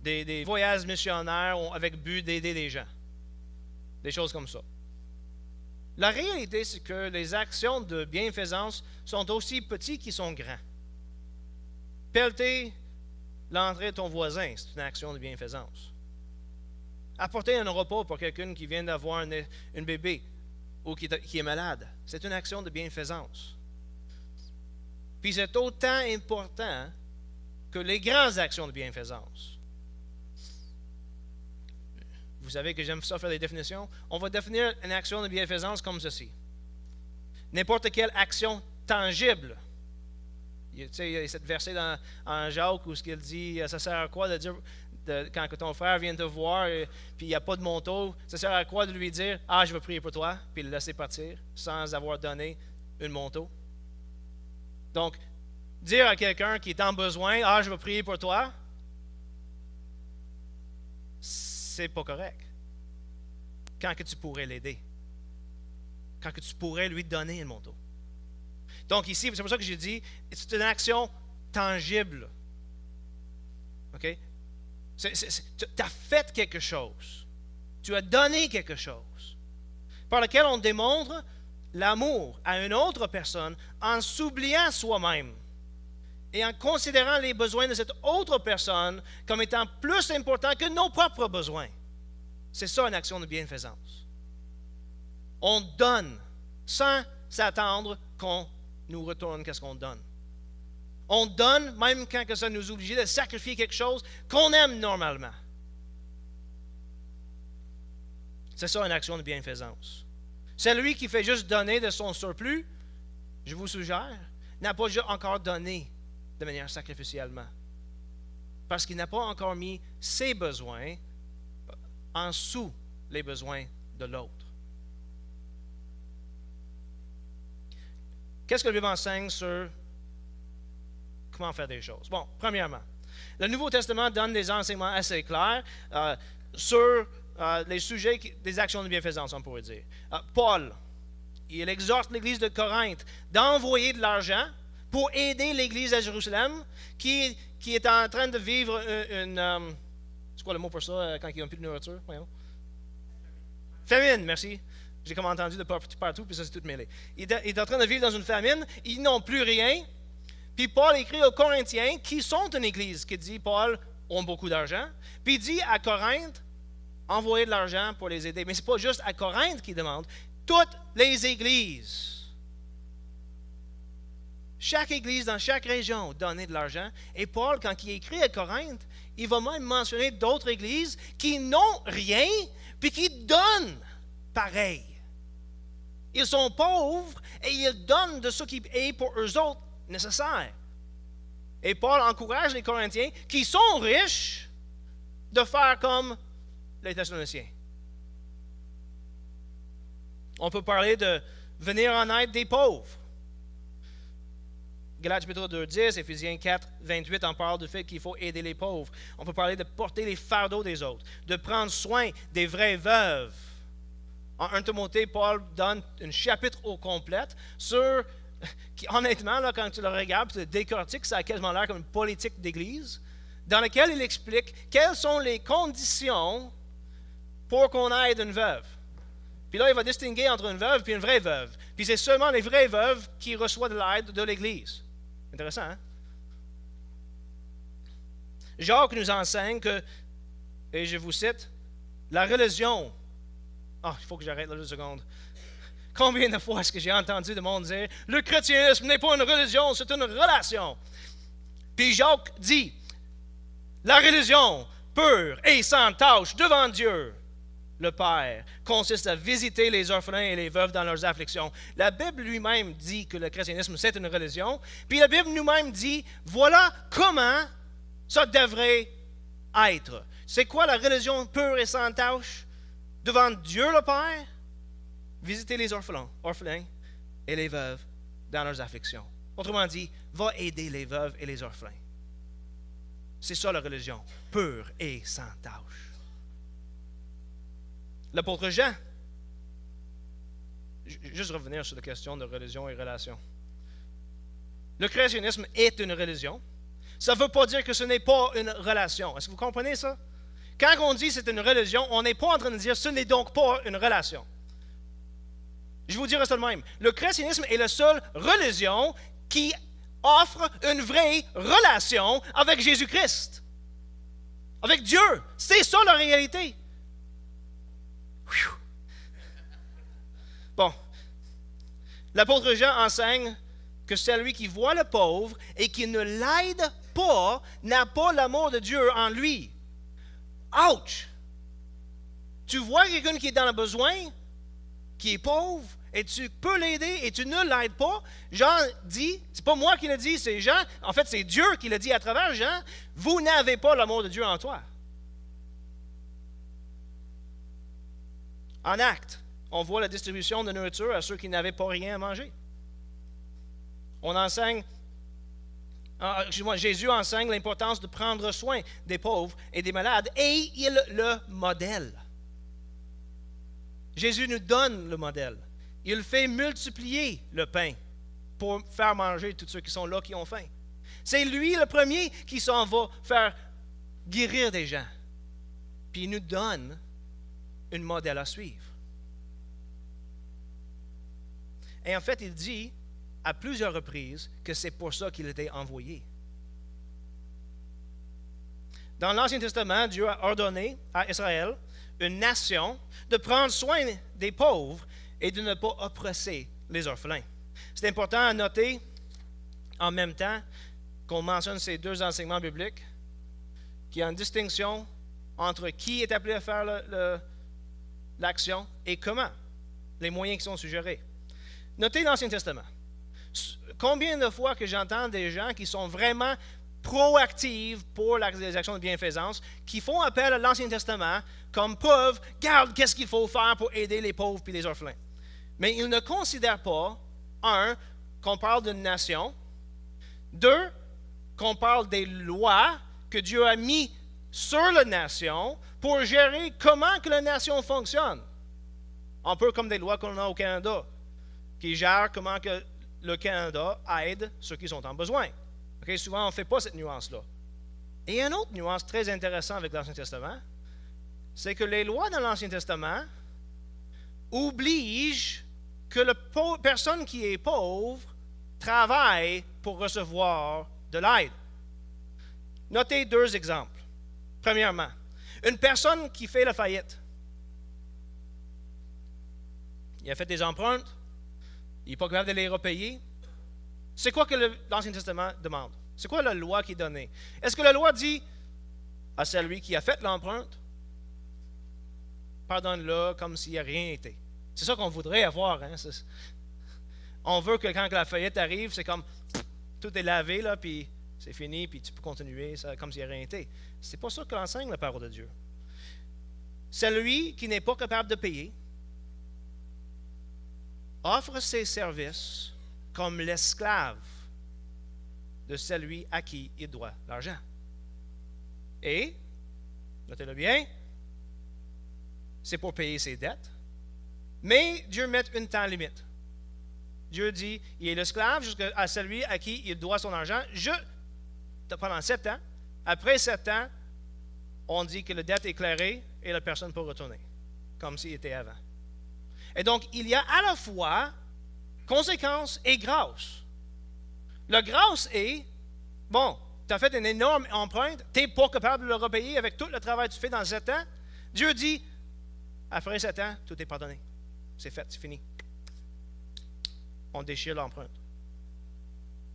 des voyages missionnaires avec but d'aider des gens, des choses comme ça. La réalité, c'est que les actions de bienfaisance sont aussi petites qu'ils sont grands. Pelleter l'entrée de ton voisin, c'est une action de bienfaisance. Apporter un repas pour quelqu'un qui vient d'avoir un bébé ou qui est malade, c'est une action de bienfaisance. Puis c'est autant important que les grandes actions de bienfaisance. Vous savez que j'aime ça faire des définitions. On va définir une action de bienfaisance comme ceci. N'importe quelle action tangible. Il y a cette verset en Jacques où il dit, ça sert à quoi de dire, quand ton frère vient te voir et puis il n'y a pas de manteau, ça sert à quoi de lui dire, je vais prier pour toi, puis le laisser partir sans avoir donné un manteau? Donc, dire à quelqu'un qui est en besoin, je vais prier pour toi, c'est pas correct. Quand que tu pourrais l'aider? Quand que tu pourrais lui donner un manteau? Donc ici, c'est pour ça que j'ai dit, c'est une action tangible. OK? Tu as fait quelque chose. Tu as donné quelque chose. Par lequel on démontre l'amour à une autre personne en s'oubliant soi-même et en considérant les besoins de cette autre personne comme étant plus importants que nos propres besoins. C'est ça une action de bienfaisance. On donne sans s'attendre qu'on nous retourne qu'est-ce qu'on donne. On donne même quand ça nous oblige de sacrifier quelque chose qu'on aime normalement. C'est ça une action de bienfaisance. Celui qui fait juste donner de son surplus, je vous suggère, n'a pas encore donné de manière sacrificiellement. Parce qu'il n'a pas encore mis ses besoins en dessous les besoins de l'autre. Qu'est-ce que la Bible enseigne sur comment faire des choses? Bon, premièrement, le Nouveau Testament donne des enseignements assez clairs sur les sujets des actions de bienfaisance, on pourrait dire. Paul, il exhorte l'Église de Corinthe d'envoyer de l'argent pour aider l'Église à Jérusalem qui est en train de vivre une... c'est quoi le mot pour ça quand ils n'ont plus de nourriture? Voyons. Famine, merci. J'ai comme entendu de partout, puis ça c'est tout mêlé. Il est en train de vivre dans une famine, ils n'ont plus rien. Puis Paul écrit aux Corinthiens, qui sont une église, qui dit, Paul, ont beaucoup d'argent. Puis il dit à Corinthe, envoyez de l'argent pour les aider. Mais ce n'est pas juste à Corinthe qu'il demande. Toutes les églises, chaque église dans chaque région, donner de l'argent. Et Paul, quand il écrit à Corinthe, il va même mentionner d'autres églises qui n'ont rien, puis qui donnent pareil. Ils sont pauvres et ils donnent de ce qui est pour eux autres nécessaire. Et Paul encourage les Corinthiens qui sont riches de faire comme les Thessaloniciens. On peut parler de venir en aide des pauvres. Galates chapitre 2, 10, Éphésiens 4, 28 en parle du fait qu'il faut aider les pauvres. On peut parler de porter les fardeaux des autres, de prendre soin des vraies veuves. En 1 Timothée, Paul donne un chapitre au complet sur, qui, honnêtement, là, quand tu le regardes, tu le décortiques, ça a quasiment l'air comme une politique d'église, dans laquelle il explique quelles sont les conditions pour qu'on aide une veuve. Puis là, il va distinguer entre une veuve et une vraie veuve. Puis c'est seulement les vraies veuves qui reçoivent de l'aide de l'Église. Intéressant, hein? Jacques nous enseigne que, et je vous cite, la religion... Ah, il faut que j'arrête là 2 secondes. Combien de fois est-ce que j'ai entendu le monde dire « Le chrétienisme n'est pas une religion, c'est une relation. » Puis Jacques dit « La religion pure et sans tache devant Dieu, le Père, consiste à visiter les orphelins et les veuves dans leurs afflictions. » La Bible lui-même dit que le chrétienisme, c'est une religion. Puis la Bible nous-mêmes dit « Voilà comment ça devrait être. » C'est quoi la religion pure et sans tache? Devant Dieu le Père, visiter les orphelins et les veuves dans leurs afflictions. Autrement dit, va aider les veuves et les orphelins. C'est ça la religion, pure et sans tache. L'apôtre Jean, juste revenir sur la question de religion et relation. Le chrétienisme est une religion. Ça ne veut pas dire que ce n'est pas une relation. Est-ce que vous comprenez ça? Quand on dit c'est une religion, on n'est pas en train de dire ce n'est donc pas une relation. Je vous dirai ça de même. Le chrétienisme est la seule religion qui offre une vraie relation avec Jésus-Christ. Avec Dieu. C'est ça la réalité. Bon. L'apôtre Jean enseigne que celui qui voit le pauvre et qui ne l'aide pas n'a pas l'amour de Dieu en lui. Ouch! Tu vois quelqu'un qui est dans le besoin, qui est pauvre, et tu peux l'aider et tu ne l'aides pas. Jean dit, c'est pas moi qui le dis, c'est Jean. En fait, c'est Dieu qui le dit à travers Jean. Vous n'avez pas l'amour de Dieu en toi. En acte, on voit la distribution de nourriture à ceux qui n'avaient pas rien à manger. On enseigne, Jésus enseigne l'importance de prendre soin des pauvres et des malades, et il le modèle. Jésus nous donne le modèle. Il fait multiplier le pain pour faire manger tous ceux qui sont là, qui ont faim. C'est lui le premier qui s'en va faire guérir des gens. Puis il nous donne un modèle à suivre. Et en fait, il dit à plusieurs reprises que c'est pour ça qu'il était envoyé. Dans l'Ancien Testament, Dieu a ordonné à Israël, une nation, de prendre soin des pauvres et de ne pas oppresser les orphelins. C'est important à noter, en même temps, qu'on mentionne ces deux enseignements bibliques, qu'il y a une distinction entre qui est appelé à faire l'action et comment, les moyens qui sont suggérés. Notez l'Ancien Testament. Combien de fois que j'entends des gens qui sont vraiment proactifs pour les actions de bienfaisance, qui font appel à l'Ancien Testament comme preuve, regarde qu'est-ce qu'il faut faire pour aider les pauvres et les orphelins. Mais ils ne considèrent pas, un, qu'on parle d'une nation, deux, qu'on parle des lois que Dieu a mis sur la nation pour gérer comment que la nation fonctionne. Un peu comme des lois qu'on a au Canada, qui gèrent comment que le Canada aide ceux qui sont en besoin. Okay? Souvent, on ne fait pas cette nuance-là. Et une autre nuance très intéressante avec l'Ancien Testament, c'est que les lois dans l'Ancien Testament obligent que la personne qui est pauvre travaille pour recevoir de l'aide. Notez deux exemples. Premièrement, une personne qui fait la faillite. Il a fait des empruntes, il n'est pas capable de les repayer. C'est quoi que l'Ancien Testament demande? C'est quoi la loi qui est donnée? Est-ce que la loi dit à celui qui a fait l'empreinte, pardonne-le comme s'il n'y a rien été? C'est ça qu'on voudrait avoir. Hein? On veut que quand la faillite arrive, c'est comme tout est lavé, là, puis c'est fini, puis tu peux continuer ça, comme s'il n'y a rien été. C'est pas ça qu'enseigne la parole de Dieu. Celui qui n'est pas capable de payer offre ses services comme l'esclave de celui à qui il doit l'argent. Et, notez-le bien, c'est pour payer ses dettes, mais Dieu met une temps limite. Dieu dit, il est l'esclave jusqu'à celui à qui il doit son argent pendant 7 ans. Après 7 ans, on dit que la dette est clairée et la personne peut retourner, comme s'il était avant. Et donc, il y a à la fois conséquence et grâce. La grâce est, bon, tu as fait une énorme empreinte, tu n'es pas capable de le repayer avec tout le travail que tu fais dans 7 ans. Dieu dit, après 7 ans, tout est pardonné. C'est fait, c'est fini. On déchire l'empreinte.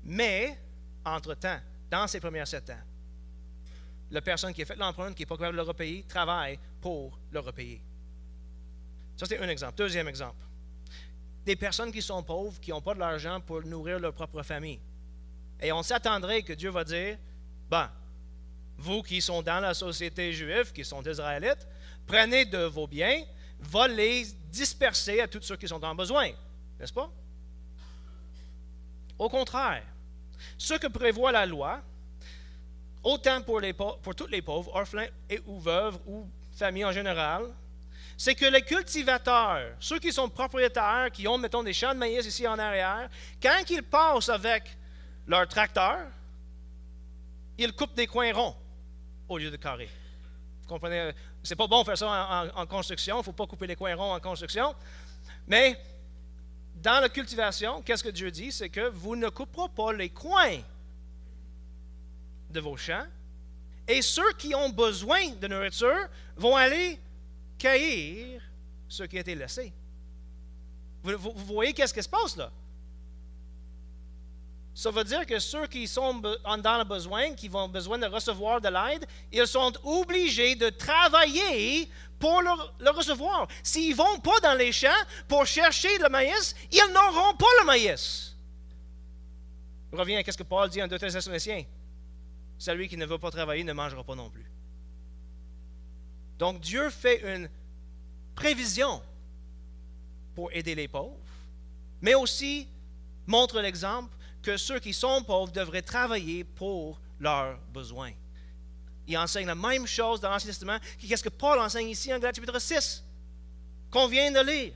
Mais, entre-temps, dans ces premières 7 ans, la personne qui a fait l'empreinte, qui n'est pas capable de le repayer, travaille pour le repayer. Ça, c'est un exemple. Deuxième exemple. Des personnes qui sont pauvres, qui n'ont pas de l'argent pour nourrir leur propre famille. Et on s'attendrait que Dieu va dire, ben, vous qui sont dans la société juive, qui sont israélites, prenez de vos biens, va les disperser à tous ceux qui sont en besoin. N'est-ce pas? Au contraire, ce que prévoit la loi, autant pour tous les pauvres, orphelins et ou veuves, ou familles en général, c'est que les cultivateurs, ceux qui sont propriétaires, qui ont, mettons, des champs de maïs ici en arrière, quand ils passent avec leur tracteur, ils coupent des coins ronds au lieu de carrés. Vous comprenez? C'est pas bon de faire ça en construction, il ne faut pas couper les coins ronds en construction. Mais dans la cultivation, qu'est-ce que Dieu dit? C'est que vous ne couperez pas les coins de vos champs, et ceux qui ont besoin de nourriture vont aller cueillir ce qui a été laissé. Vous voyez qu'est-ce qui se passe là? Ça veut dire que ceux qui sont dans le besoin, qui vont besoin de recevoir de l'aide, ils sont obligés de travailler pour le recevoir. S'ils ne vont pas dans les champs pour chercher le maïs, ils n'auront pas le maïs. Je reviens à ce que Paul dit en 2 Thessaloniciens. Celui qui ne veut pas travailler ne mangera pas non plus. Donc Dieu fait une prévision pour aider les pauvres, mais aussi montre l'exemple que ceux qui sont pauvres devraient travailler pour leurs besoins. Il enseigne la même chose dans l'Ancien Testament qu'est-ce que Paul enseigne ici en Galates chapitre 6, qu'on vient de lire.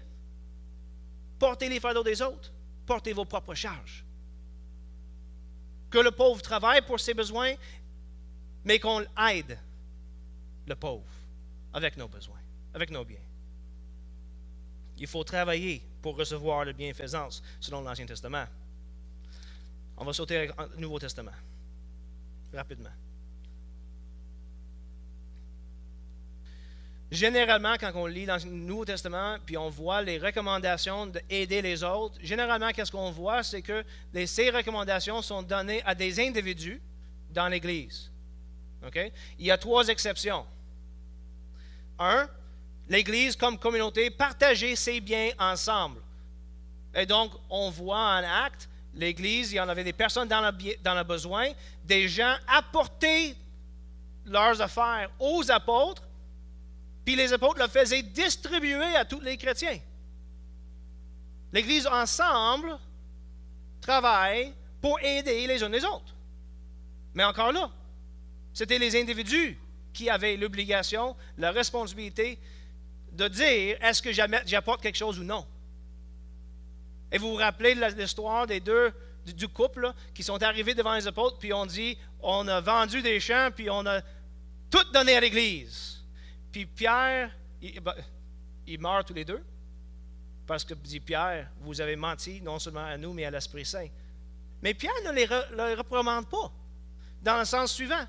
Portez les fardeaux des autres, portez vos propres charges. Que le pauvre travaille pour ses besoins, mais qu'on l'aide le pauvre, avec nos besoins, avec nos biens. Il faut travailler pour recevoir la bienfaisance, selon l'Ancien Testament. On va sauter au Nouveau Testament, rapidement. Généralement, quand on lit dans le Nouveau Testament, puis on voit les recommandations d'aider les autres, généralement, qu'est-ce qu'on voit, c'est que ces recommandations sont données à des individus dans l'Église. Okay? Il y a 3 exceptions. 1, l'Église comme communauté, partager ses biens ensemble. Et donc, on voit en acte, l'Église, il y en avait des personnes dans le besoin, des gens apportaient leurs affaires aux apôtres, puis les apôtres le faisaient distribuer à tous les chrétiens. L'Église ensemble travaille pour aider les uns les autres. Mais encore là, c'était les individus qui avaient l'obligation, la responsabilité de dire est-ce que j'apporte quelque chose ou non. Et vous vous rappelez de l'histoire des deux du couple là, qui sont arrivés devant les apôtres, puis on dit on a vendu des champs, puis on a tout donné à l'Église. Puis Pierre, il meurt tous les deux, parce que, dit Pierre, vous avez menti non seulement à nous, mais à l'Esprit Saint. Mais Pierre ne les reprimande pas, dans le sens suivant.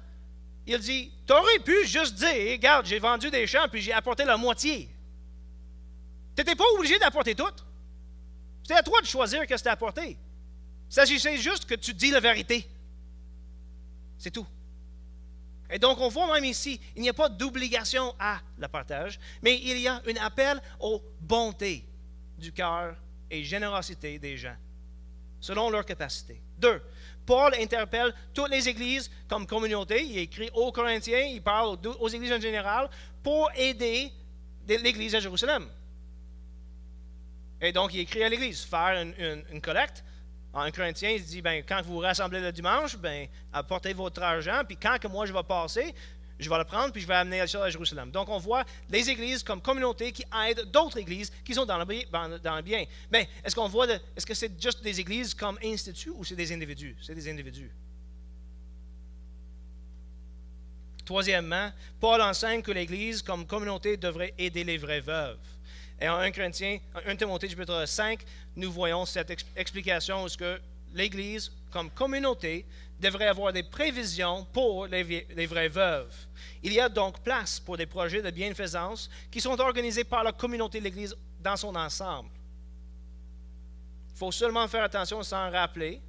Il dit, tu aurais pu juste dire, regarde, j'ai vendu des champs, puis j'ai apporté la moitié. Tu n'étais pas obligé d'apporter tout. C'était à toi de choisir ce que c'était apporté. Il s'agissait juste que tu dis la vérité. C'est tout. Et donc, on voit même ici, il n'y a pas d'obligation à le partage, mais il y a un appel aux bontés du cœur et générosité des gens, selon leur capacité. 2, Paul interpelle toutes les églises comme communauté. Il écrit aux Corinthiens, il parle aux églises en général pour aider l'église à Jérusalem. Et donc, il écrit à l'église, faire une collecte. En Corinthiens, il dit, quand vous vous rassemblez le dimanche, apportez votre argent, puis quand que moi je vais passer, je vais le prendre, puis je vais amener ça à Jérusalem. Donc, on voit les églises comme communauté qui aident d'autres églises qui sont dans le bien. Mais est-ce que c'est juste des églises comme institut ou c'est des individus? C'est des individus. Troisièmement, Paul enseigne que l'Église comme communauté devrait aider les vraies veuves. Et en 1 Timothée chapitre 5, nous voyons cette explication où que l'Église, comme communauté, devrait avoir des prévisions pour les vraies veuves. Il y a donc place pour des projets de bienfaisance qui sont organisés par la communauté de l'Église dans son ensemble. Il faut seulement faire attention et s'en rappeler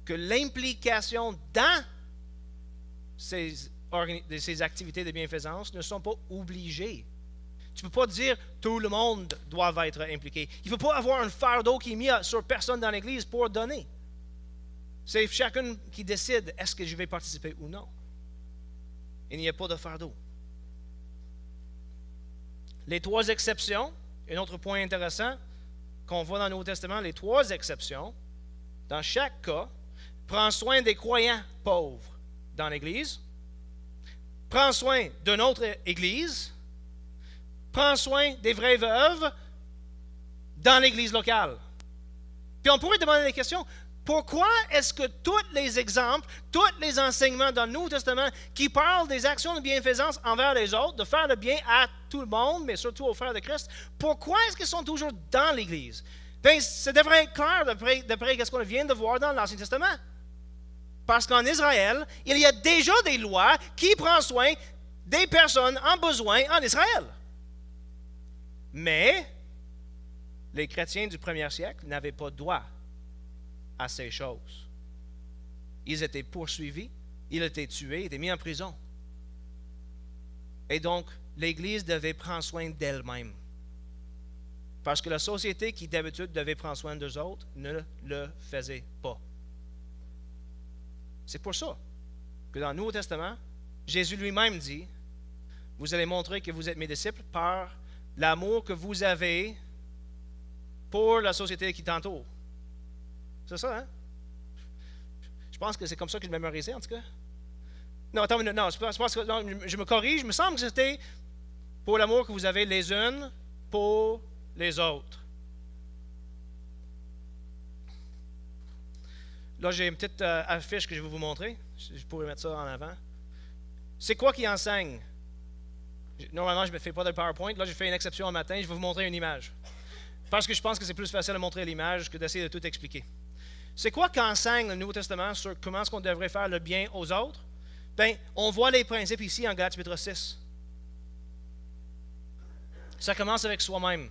que l'implication dans ces activités de bienfaisance ne sont pas obligées. Tu ne peux pas dire tout le monde doit être impliqué. Il ne faut pas avoir un fardeau qui est mis sur personne dans l'Église pour donner. C'est chacun qui décide est-ce que je vais participer ou non. Il n'y a pas de fardeau. Les 3 exceptions, un autre point intéressant qu'on voit dans le Nouveau Testament, les 3 exceptions, dans chaque cas, prend soin des croyants pauvres dans l'Église, prend soin d'une autre Église, prend soin des vraies veuves dans l'Église locale. Puis on pourrait demander des questions. Pourquoi est-ce que tous les exemples, tous les enseignements dans le Nouveau Testament qui parlent des actions de bienfaisance envers les autres, de faire le bien à tout le monde, mais surtout aux frères de Christ, pourquoi est-ce qu'ils sont toujours dans l'Église? Bien, ça devrait être clair d'après ce qu'on vient de voir dans l'Ancien Testament. Parce qu'en Israël, il y a déjà des lois qui prennent soin des personnes en besoin en Israël. Mais les chrétiens du 1er siècle n'avaient pas droit à ces choses. Ils étaient poursuivis, ils étaient tués, ils étaient mis en prison. Et donc, l'Église devait prendre soin d'elle-même. Parce que la société qui d'habitude devait prendre soin d'eux autres ne le faisait pas. C'est pour ça que dans le Nouveau Testament, Jésus lui-même dit, vous allez montrer que vous êtes mes disciples par l'amour que vous avez pour la société qui t'entoure. C'est ça, hein? Je pense que c'est comme ça que je mémorisais, en tout cas. Non, attends une minute, non, je pense que, non, je me corrige, il me semble que c'était pour l'amour que vous avez les unes pour les autres. Là, j'ai une petite affiche que je vais vous montrer. Je pourrais mettre ça en avant. C'est quoi qui enseigne normalement, je ne fais pas de PowerPoint. Là, j'ai fait une exception un matin. Je vais vous montrer une image. Parce que je pense que c'est plus facile de montrer l'image que d'essayer de tout expliquer. C'est quoi qu'enseigne le Nouveau Testament sur comment est-ce qu'on devrait faire le bien aux autres? Bien, on voit les principes ici en Galates chapitre 6. Ça commence avec soi-même.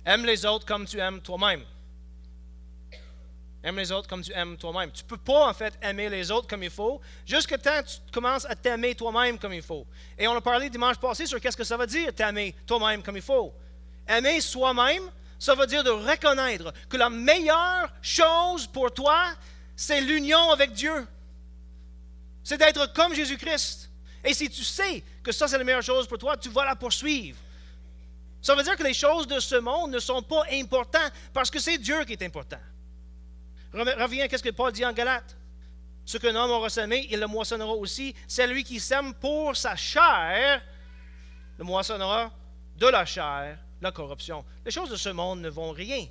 Aime les autres comme tu aimes toi-même. Aime les autres comme tu aimes toi-même. Tu ne peux pas, en fait, aimer les autres comme il faut jusqu'à temps que tu commences à t'aimer toi-même comme il faut. Et on a parlé dimanche passé sur qu'est-ce que ça veut dire, t'aimer toi-même comme il faut. Aimer soi-même, ça veut dire de reconnaître que la meilleure chose pour toi, c'est l'union avec Dieu. C'est d'être comme Jésus-Christ. Et si tu sais que ça, c'est la meilleure chose pour toi, tu vas la poursuivre. Ça veut dire que les choses de ce monde ne sont pas importantes parce que c'est Dieu qui est important. Reviens à ce que Paul dit en Galates. Ce qu'un homme aura semé, il le moissonnera aussi. C'est lui qui sème pour sa chair, le moissonnera de la chair, la corruption. Les choses de ce monde ne vont rien.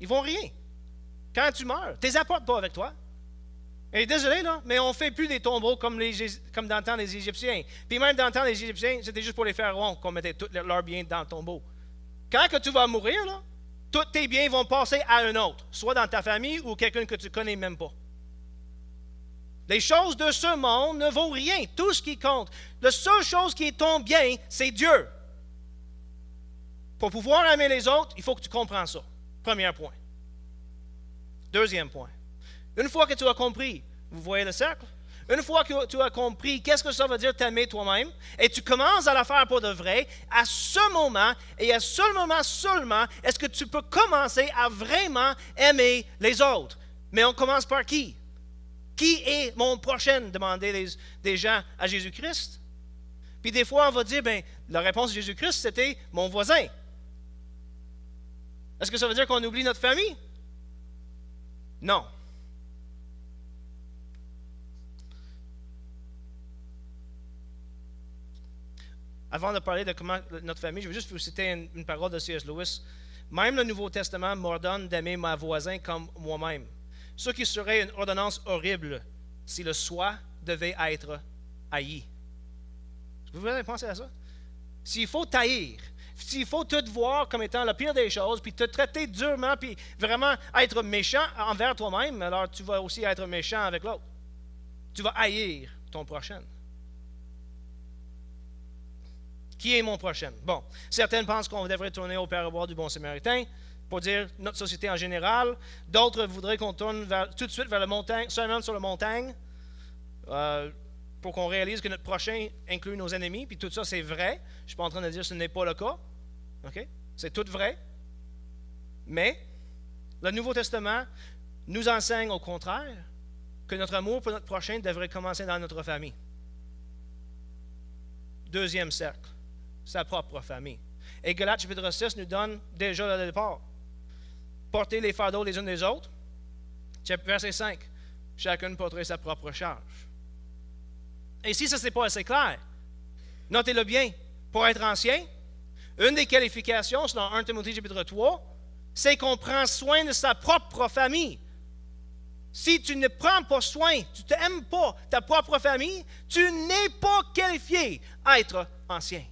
Ils vont rien. Quand tu meurs, tu ne les apportes pas avec toi. Et désolé, là, mais on ne fait plus des tombeaux comme dans le temps des Égyptiens. Puis même dans le temps des Égyptiens, c'était juste pour les pharaons qu'on mettait tous leurs biens dans le tombeau. Quand que tu vas mourir, là, tous tes biens vont passer à un autre, soit dans ta famille ou quelqu'un que tu ne connais même pas. Les choses de ce monde ne vaut rien. Tout ce qui compte, la seule chose qui est ton bien, c'est Dieu. Pour pouvoir aimer les autres, il faut que tu comprennes ça. Premier point. Deuxième point. Une fois que tu as compris, vous voyez le cercle? Une fois que tu as compris qu'est-ce que ça veut dire t'aimer toi-même, et tu commences à la faire pour de vrai, à ce moment, et à ce moment seulement, est-ce que tu peux commencer à vraiment aimer les autres. Mais on commence par qui? Qui est mon prochain? Demandez des gens à Jésus-Christ. Puis des fois, on va dire, bien, la réponse de Jésus-Christ, c'était mon voisin. Est-ce que ça veut dire qu'on oublie notre famille? Non. Avant de parler de comment notre famille, je veux juste vous citer une parole de C.S. Lewis. Même le Nouveau Testament m'ordonne d'aimer mon voisin comme moi-même. Ce qui serait une ordonnance horrible si le soi devait être haï. Vous avez pensé à ça? S'il faut taïr, s'il faut te voir comme étant la pire des choses, puis te traiter durement, puis vraiment être méchant envers toi-même, alors tu vas aussi être méchant avec l'autre. Tu vas haïr ton prochain. Qui est mon prochain? Bon, certaines pensent qu'on devrait tourner au parabole du bon samaritain pour dire notre société en général. D'autres voudraient qu'on tourne tout de suite vers la montagne, seulement sur la montagne, pour qu'on réalise que notre prochain inclut nos ennemis. Puis tout ça, c'est vrai. Je ne suis pas en train de dire que ce n'est pas le cas. Okay? C'est tout vrai. Mais le Nouveau Testament nous enseigne au contraire que notre amour pour notre prochain devrait commencer dans notre famille. Deuxième cercle. Sa propre famille. Et Galates chapitre 6 nous donne déjà le départ. Portez les fardeaux les uns des autres. Verset 5. Chacun porterait sa propre charge. Et si ça, c'est pas assez clair, notez-le bien. Pour être ancien, une des qualifications, c'est dans 1 Timothée chapitre 3, c'est qu'on prend soin de sa propre famille. Si tu ne prends pas soin, tu n'aimes pas ta propre famille, tu n'es pas qualifié à être ancien.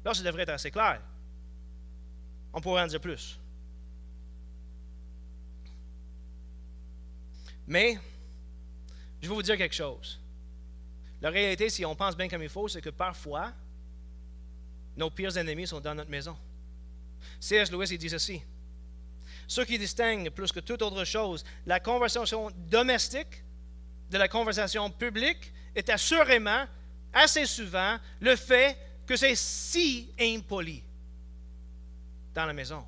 Là, ça devrait être assez clair. On pourrait en dire plus. Mais, je vais vous dire quelque chose. La réalité, si on pense bien comme il faut, c'est que parfois, nos pires ennemis sont dans notre maison. C.S. Lewis, il dit ceci. Ce qui distingue plus que toute autre chose la conversation domestique de la conversation publique est assurément, assez souvent, le fait que c'est si impoli dans la maison.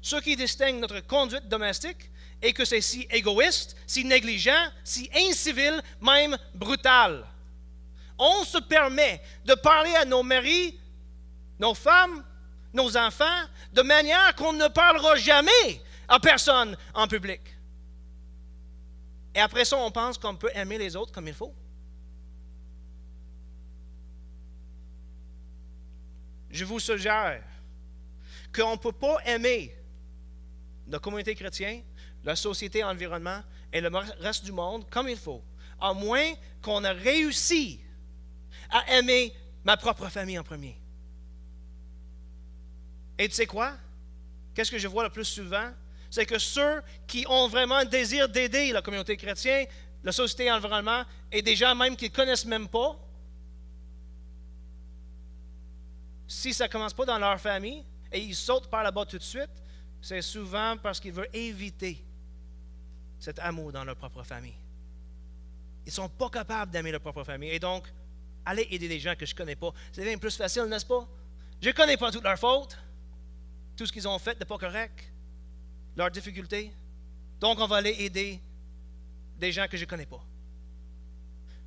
Ce qui distingue notre conduite domestique est que c'est si égoïste, si négligent, si incivil, même brutal. On se permet de parler à nos maris, nos femmes, nos enfants, de manière qu'on ne parlera jamais à personne en public. Et après ça, on pense qu'on peut aimer les autres comme il faut. Je vous suggère qu'on ne peut pas aimer la communauté chrétienne, la société, l'environnement et le reste du monde comme il faut à moins qu'on ait réussi à aimer ma propre famille en premier. Et tu sais quoi? Qu'est-ce que je vois le plus souvent? C'est que ceux qui ont vraiment un désir d'aider la communauté chrétienne, la société, l'environnement, et des gens même qui ne connaissent même pas, si ça ne commence pas dans leur famille et ils sautent par là-bas tout de suite, c'est souvent parce qu'ils veulent éviter cet amour dans leur propre famille. Ils ne sont pas capables d'aimer leur propre famille. Et donc, aller aider des gens que je ne connais pas, c'est bien plus facile, n'est-ce pas? Je ne connais pas toutes leurs fautes, tout ce qu'ils ont fait de pas correct, leurs difficultés. Donc, on va aller aider des gens que je ne connais pas.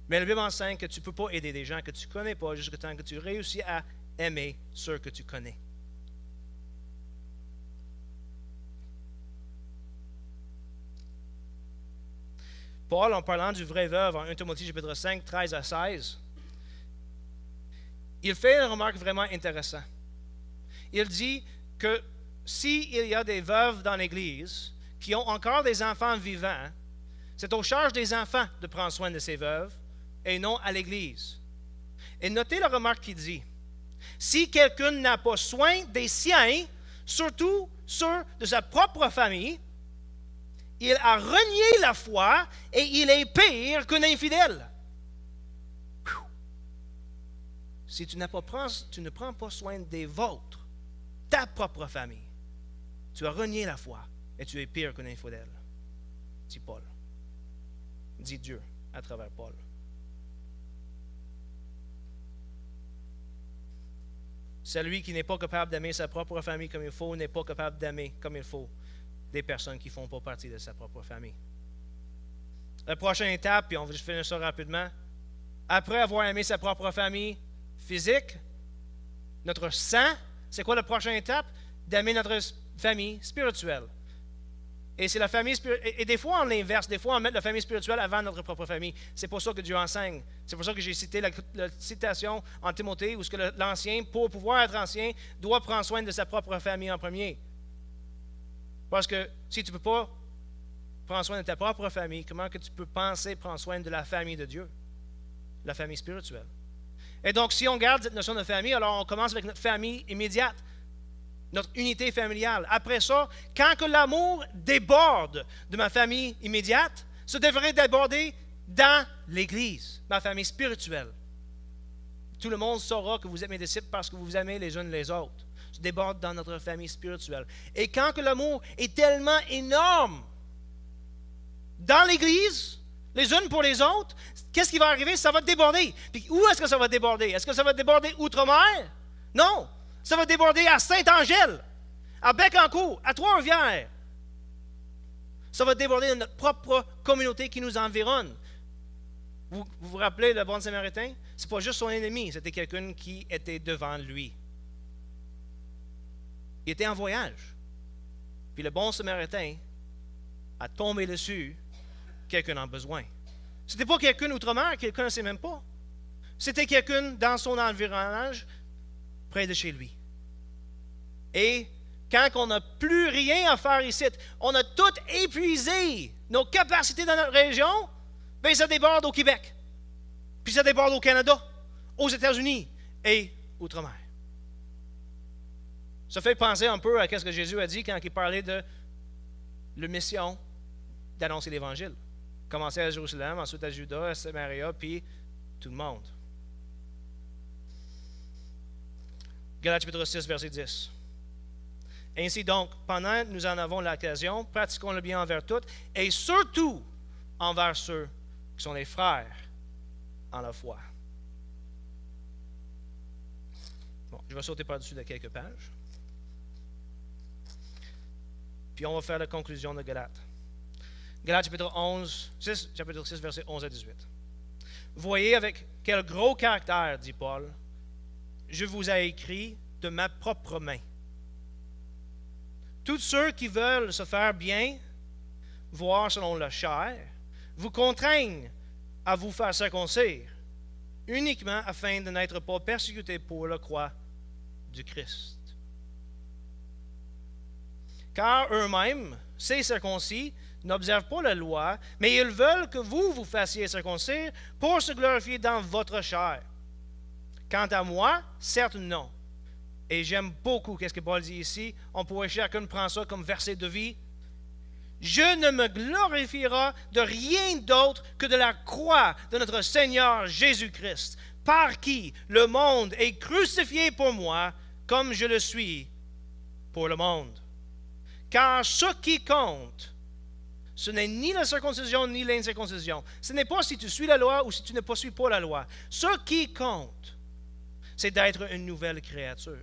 Mais la Bible enseigne que tu ne peux pas aider des gens que tu ne connais pas jusqu'à temps que tu réussis à aimer ceux que tu connais. Paul, en parlant du vrai veuve en 1 Timothée chapitre 5, 13 à 16, il fait une remarque vraiment intéressante. Il dit que s'il y a des veuves dans l'Église qui ont encore des enfants vivants, c'est aux charges des enfants de prendre soin de ces veuves et non à l'Église. Et notez la remarque qu'il dit. Si quelqu'un n'a pas soin des siens, surtout ceux de sa propre famille, il a renié la foi et il est pire qu'un infidèle. Si tu ne prends pas soin des vôtres, ta propre famille, tu as renié la foi et tu es pire qu'un infidèle, dit Paul. Dit Dieu à travers Paul. Celui qui n'est pas capable d'aimer sa propre famille comme il faut n'est pas capable d'aimer comme il faut des personnes qui ne font pas partie de sa propre famille. La prochaine étape, puis on va juste finir ça rapidement, après avoir aimé sa propre famille physique, notre sang, c'est quoi la prochaine étape? D'aimer notre famille spirituelle. Et c'est la famille spirituelle. Et des fois, on l'inverse. Des fois, on met la famille spirituelle avant notre propre famille. C'est pour ça que Dieu enseigne. C'est pour ça que j'ai cité la citation en Timothée où ce que l'ancien, pour pouvoir être ancien, doit prendre soin de sa propre famille en premier. Parce que si tu ne peux pas prendre soin de ta propre famille, comment que tu peux penser prendre soin de la famille de Dieu? La famille spirituelle. Et donc, si on garde cette notion de famille, alors on commence avec notre famille immédiate. Notre unité familiale. Après ça, quand que l'amour déborde de ma famille immédiate, ça devrait déborder dans l'Église, ma famille spirituelle. Tout le monde saura que vous êtes mes disciples parce que vous vous aimez les uns les autres. Ça déborde dans notre famille spirituelle. Et quand que l'amour est tellement énorme dans l'Église, les unes pour les autres, qu'est-ce qui va arriver? Ça va déborder. Puis où est-ce que ça va déborder? Est-ce que ça va déborder outre-mer? Non. Ça va déborder à Saint-Angèle, à Bécancour, à Trois-Rivières. Ça va déborder dans notre propre communauté qui nous environne. Vous vous rappelez le bon Samaritain? Ce n'est pas juste son ennemi, c'était quelqu'un qui était devant lui. Il était en voyage. Puis le bon Samaritain a tombé dessus quelqu'un en besoin. Ce n'était pas quelqu'un outre-mer qu'il ne connaissait même pas. C'était quelqu'un dans son environnement, près de chez lui. Et quand on n'a plus rien à faire ici, on a tout épuisé nos capacités dans notre région, bien ça déborde au Québec. Puis ça déborde au Canada, aux États-Unis et outre-mer. Ça fait penser un peu à ce que Jésus a dit quand il parlait de la mission d'annoncer l'Évangile. Commencer à Jérusalem, ensuite à Juda, à Samaria, puis tout le monde. Galates chapitre 6, verset 10. Ainsi donc, pendant que nous en avons l'occasion, pratiquons le bien envers toutes, et surtout envers ceux qui sont les frères en la foi. Bon, je vais sauter par-dessus de quelques pages. Puis on va faire la conclusion de Galates. Galates chapitre 6, verset 11 à 18. Voyez avec quel gros caractère, dit Paul, je vous ai écrit de ma propre main. Tous ceux qui veulent se faire bien, voire selon la chair, vous contraignent à vous faire circoncire, uniquement afin de n'être pas persécutés pour la croix du Christ. Car eux-mêmes, ces circoncis, n'observent pas la loi, mais ils veulent que vous fassiez circoncire pour se glorifier dans votre chair. Quant à moi, certes non. Et j'aime beaucoup ce que Paul dit ici. On pourrait chacun prendre ça comme verset de vie. Je ne me glorifierai de rien d'autre que de la croix de notre Seigneur Jésus-Christ, par qui le monde est crucifié pour moi, comme je le suis pour le monde. Car ce qui compte, ce n'est ni la circoncision ni l'incirconcision. Ce n'est pas si tu suis la loi ou si tu ne poursuis pas la loi. Ce qui compte, c'est d'être une nouvelle créature.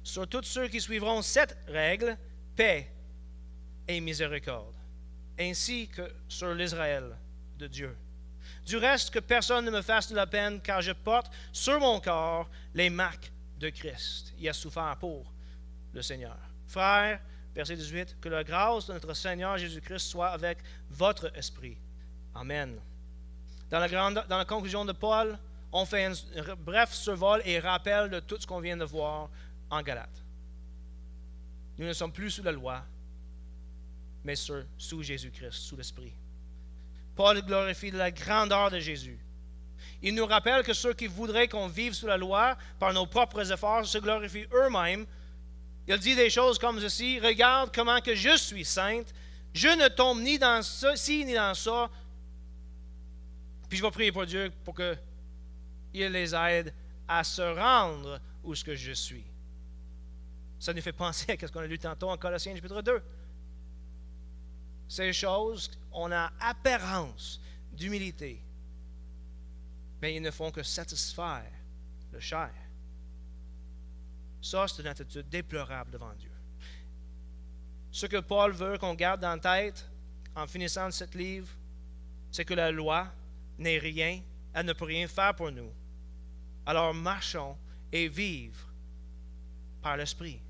Sur tous ceux qui suivront cette règle, paix et miséricorde, ainsi que sur l'Israël de Dieu. Du reste, que personne ne me fasse de la peine, car je porte sur mon corps les marques de Christ. Il a souffert pour le Seigneur. Frères, verset 18, que la grâce de notre Seigneur Jésus-Christ soit avec votre esprit. Amen. Dans la conclusion de Paul, on fait un bref survol et rappel de tout ce qu'on vient de voir en Galates. Nous ne sommes plus sous la loi, mais sous Jésus-Christ, sous l'Esprit. Paul glorifie la grandeur de Jésus. Il nous rappelle que ceux qui voudraient qu'on vive sous la loi par nos propres efforts se glorifient eux-mêmes. Il dit des choses comme ceci: regarde comment que je suis sainte, je ne tombe ni dans ceci ni dans ça. Puis je vais prier pour Dieu pour qu'il les aide à se rendre où ce que je suis. Ça nous fait penser à ce qu'on a lu tantôt en Colossiens chapitre 2. Ces choses, on a apparence d'humilité, mais ils ne font que satisfaire le chair. Ça, c'est une attitude déplorable devant Dieu. Ce que Paul veut qu'on garde en tête en finissant ce livre, c'est que la loi n'est rien, elle ne peut rien faire pour nous. Alors marchons et vivons par l'Esprit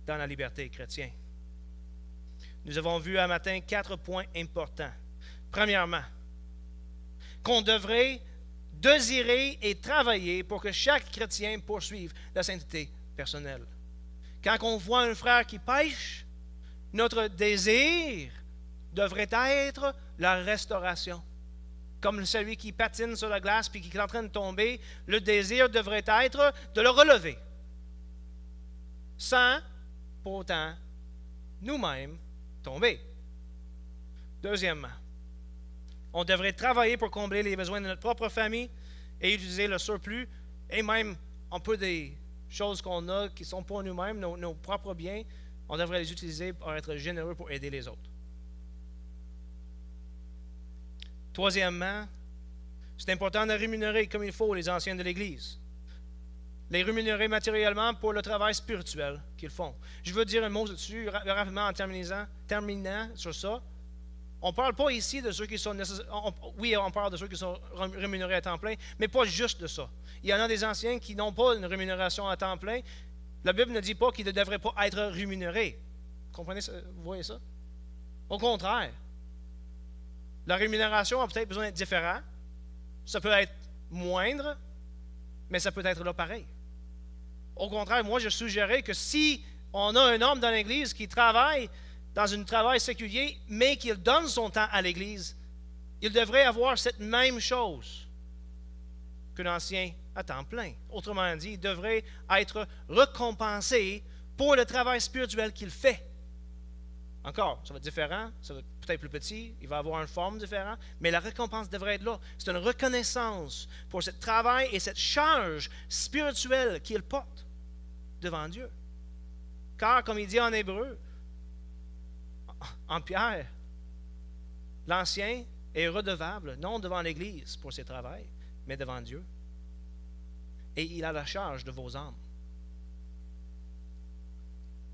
dans la liberté chrétienne. Nous avons vu un matin 4 points importants. Premièrement, qu'on devrait désirer et travailler pour que chaque chrétien poursuive la sainteté personnelle. Quand on voit un frère qui pêche, notre désir devrait être la restauration. Comme celui qui patine sur la glace puis qui est en train de tomber, le désir devrait être de le relever. Sans, pour autant, nous-mêmes tomber. Deuxièmement, on devrait travailler pour combler les besoins de notre propre famille et utiliser le surplus et même un peu des choses qu'on a qui sont pour nous-mêmes, nos propres biens, on devrait les utiliser pour être généreux pour aider les autres. Troisièmement, c'est important de rémunérer comme il faut les anciens de l'Église. Les rémunérer matériellement pour le travail spirituel qu'ils font. Je veux dire un mot dessus rapidement en terminant sur ça. On ne parle pas ici de ceux qui sont oui, on parle de ceux qui sont rémunérés à temps plein, mais pas juste de ça. Il y en a des anciens qui n'ont pas une rémunération à temps plein. La Bible ne dit pas qu'ils ne devraient pas être rémunérés. Vous comprenez ça? Vous voyez ça? Au contraire. La rémunération a peut-être besoin d'être différente. Ça peut être moindre, mais ça peut être là pareil. Au contraire, moi, je suggérais que si on a un homme dans l'Église qui travaille dans un travail séculier, mais qu'il donne son temps à l'Église, il devrait avoir cette même chose qu'un ancien à temps plein. Autrement dit, il devrait être récompensé pour le travail spirituel qu'il fait. Encore, ça va être différent, ça va être peut-être plus petit, il va avoir une forme différente, mais la récompense devrait être là. C'est une reconnaissance pour ce travail et cette charge spirituelle qu'il porte devant Dieu. Car, comme il dit en hébreu, en Pierre, l'ancien est redevable, non devant l'Église pour ses travaux, mais devant Dieu. Et il a la charge de vos âmes.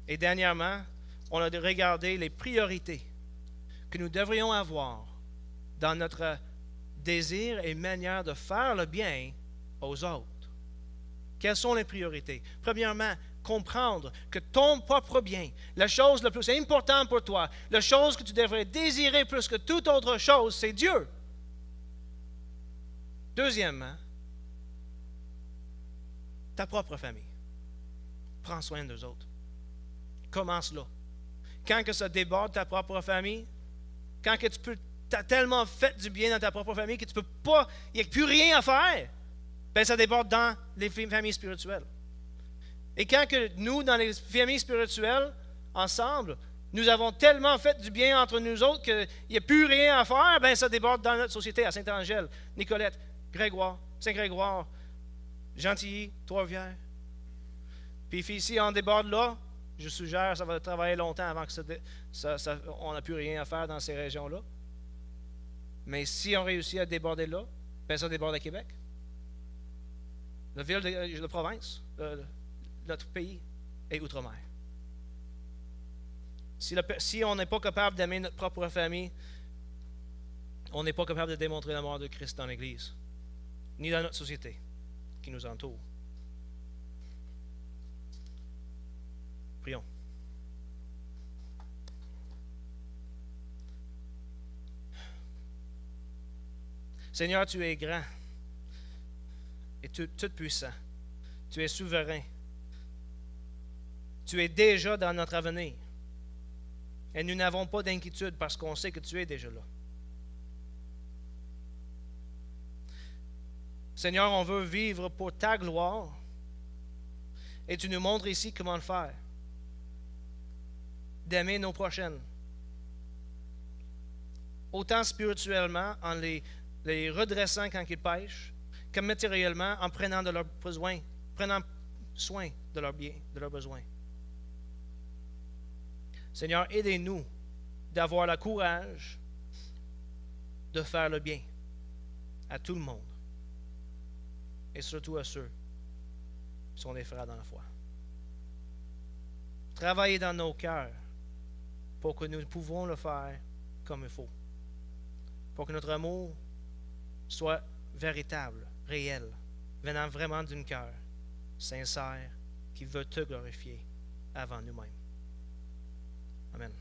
Et dernièrement, on a regardé les priorités que nous devrions avoir dans notre désir et manière de faire le bien aux autres. Quelles sont les priorités? Premièrement, comprendre que ton propre bien, la chose la plus importante pour toi, la chose que tu devrais désirer plus que toute autre chose, c'est Dieu. Deuxièmement, ta propre famille. Prends soin d'eux autres. Commence là. Quand que ça déborde ta propre famille, quand que tu as tellement fait du bien dans ta propre famille que tu peux pas, il n'y a plus rien à faire, ben ça déborde dans les familles spirituelles. Et quand que nous, dans les familles spirituelles, ensemble, nous avons tellement fait du bien entre nous autres qu'il n'y a plus rien à faire, ben ça déborde dans notre société, à Sainte-Angèle, Nicolette, Grégoire, Saint-Grégoire, Gentilly, Trois-Rivières. Puis ici, on déborde là, je suggère, ça va travailler longtemps avant que on n'a plus rien à faire dans ces régions-là. Mais si on réussit à déborder là, ben ça déborde à Québec. La ville de province, notre pays est outre-mer. Si on n'est pas capable d'aimer notre propre famille, on n'est pas capable de démontrer la mort de Christ dans l'Église, ni dans notre société qui nous entoure. Prions. Seigneur, tu es grand et tout puissant. Tu es souverain. Tu es déjà dans notre avenir. Et nous n'avons pas d'inquiétude parce qu'on sait que tu es déjà là. Seigneur, on veut vivre pour ta gloire. Et tu nous montres ici comment le faire. D'aimer nos prochaines. Autant spirituellement, en les redressant quand ils pêchent, comme matériellement, en prenant de leurs besoins, prenant soin de leurs biens, de leurs besoins. Seigneur, aidez-nous d'avoir le courage de faire le bien à tout le monde et surtout à ceux qui sont des frères dans la foi. Travaillez dans nos cœurs pour que nous pouvons le faire comme il faut, pour que notre amour soit véritable, réel, venant vraiment d'un cœur sincère qui veut te glorifier avant nous-mêmes. Amen.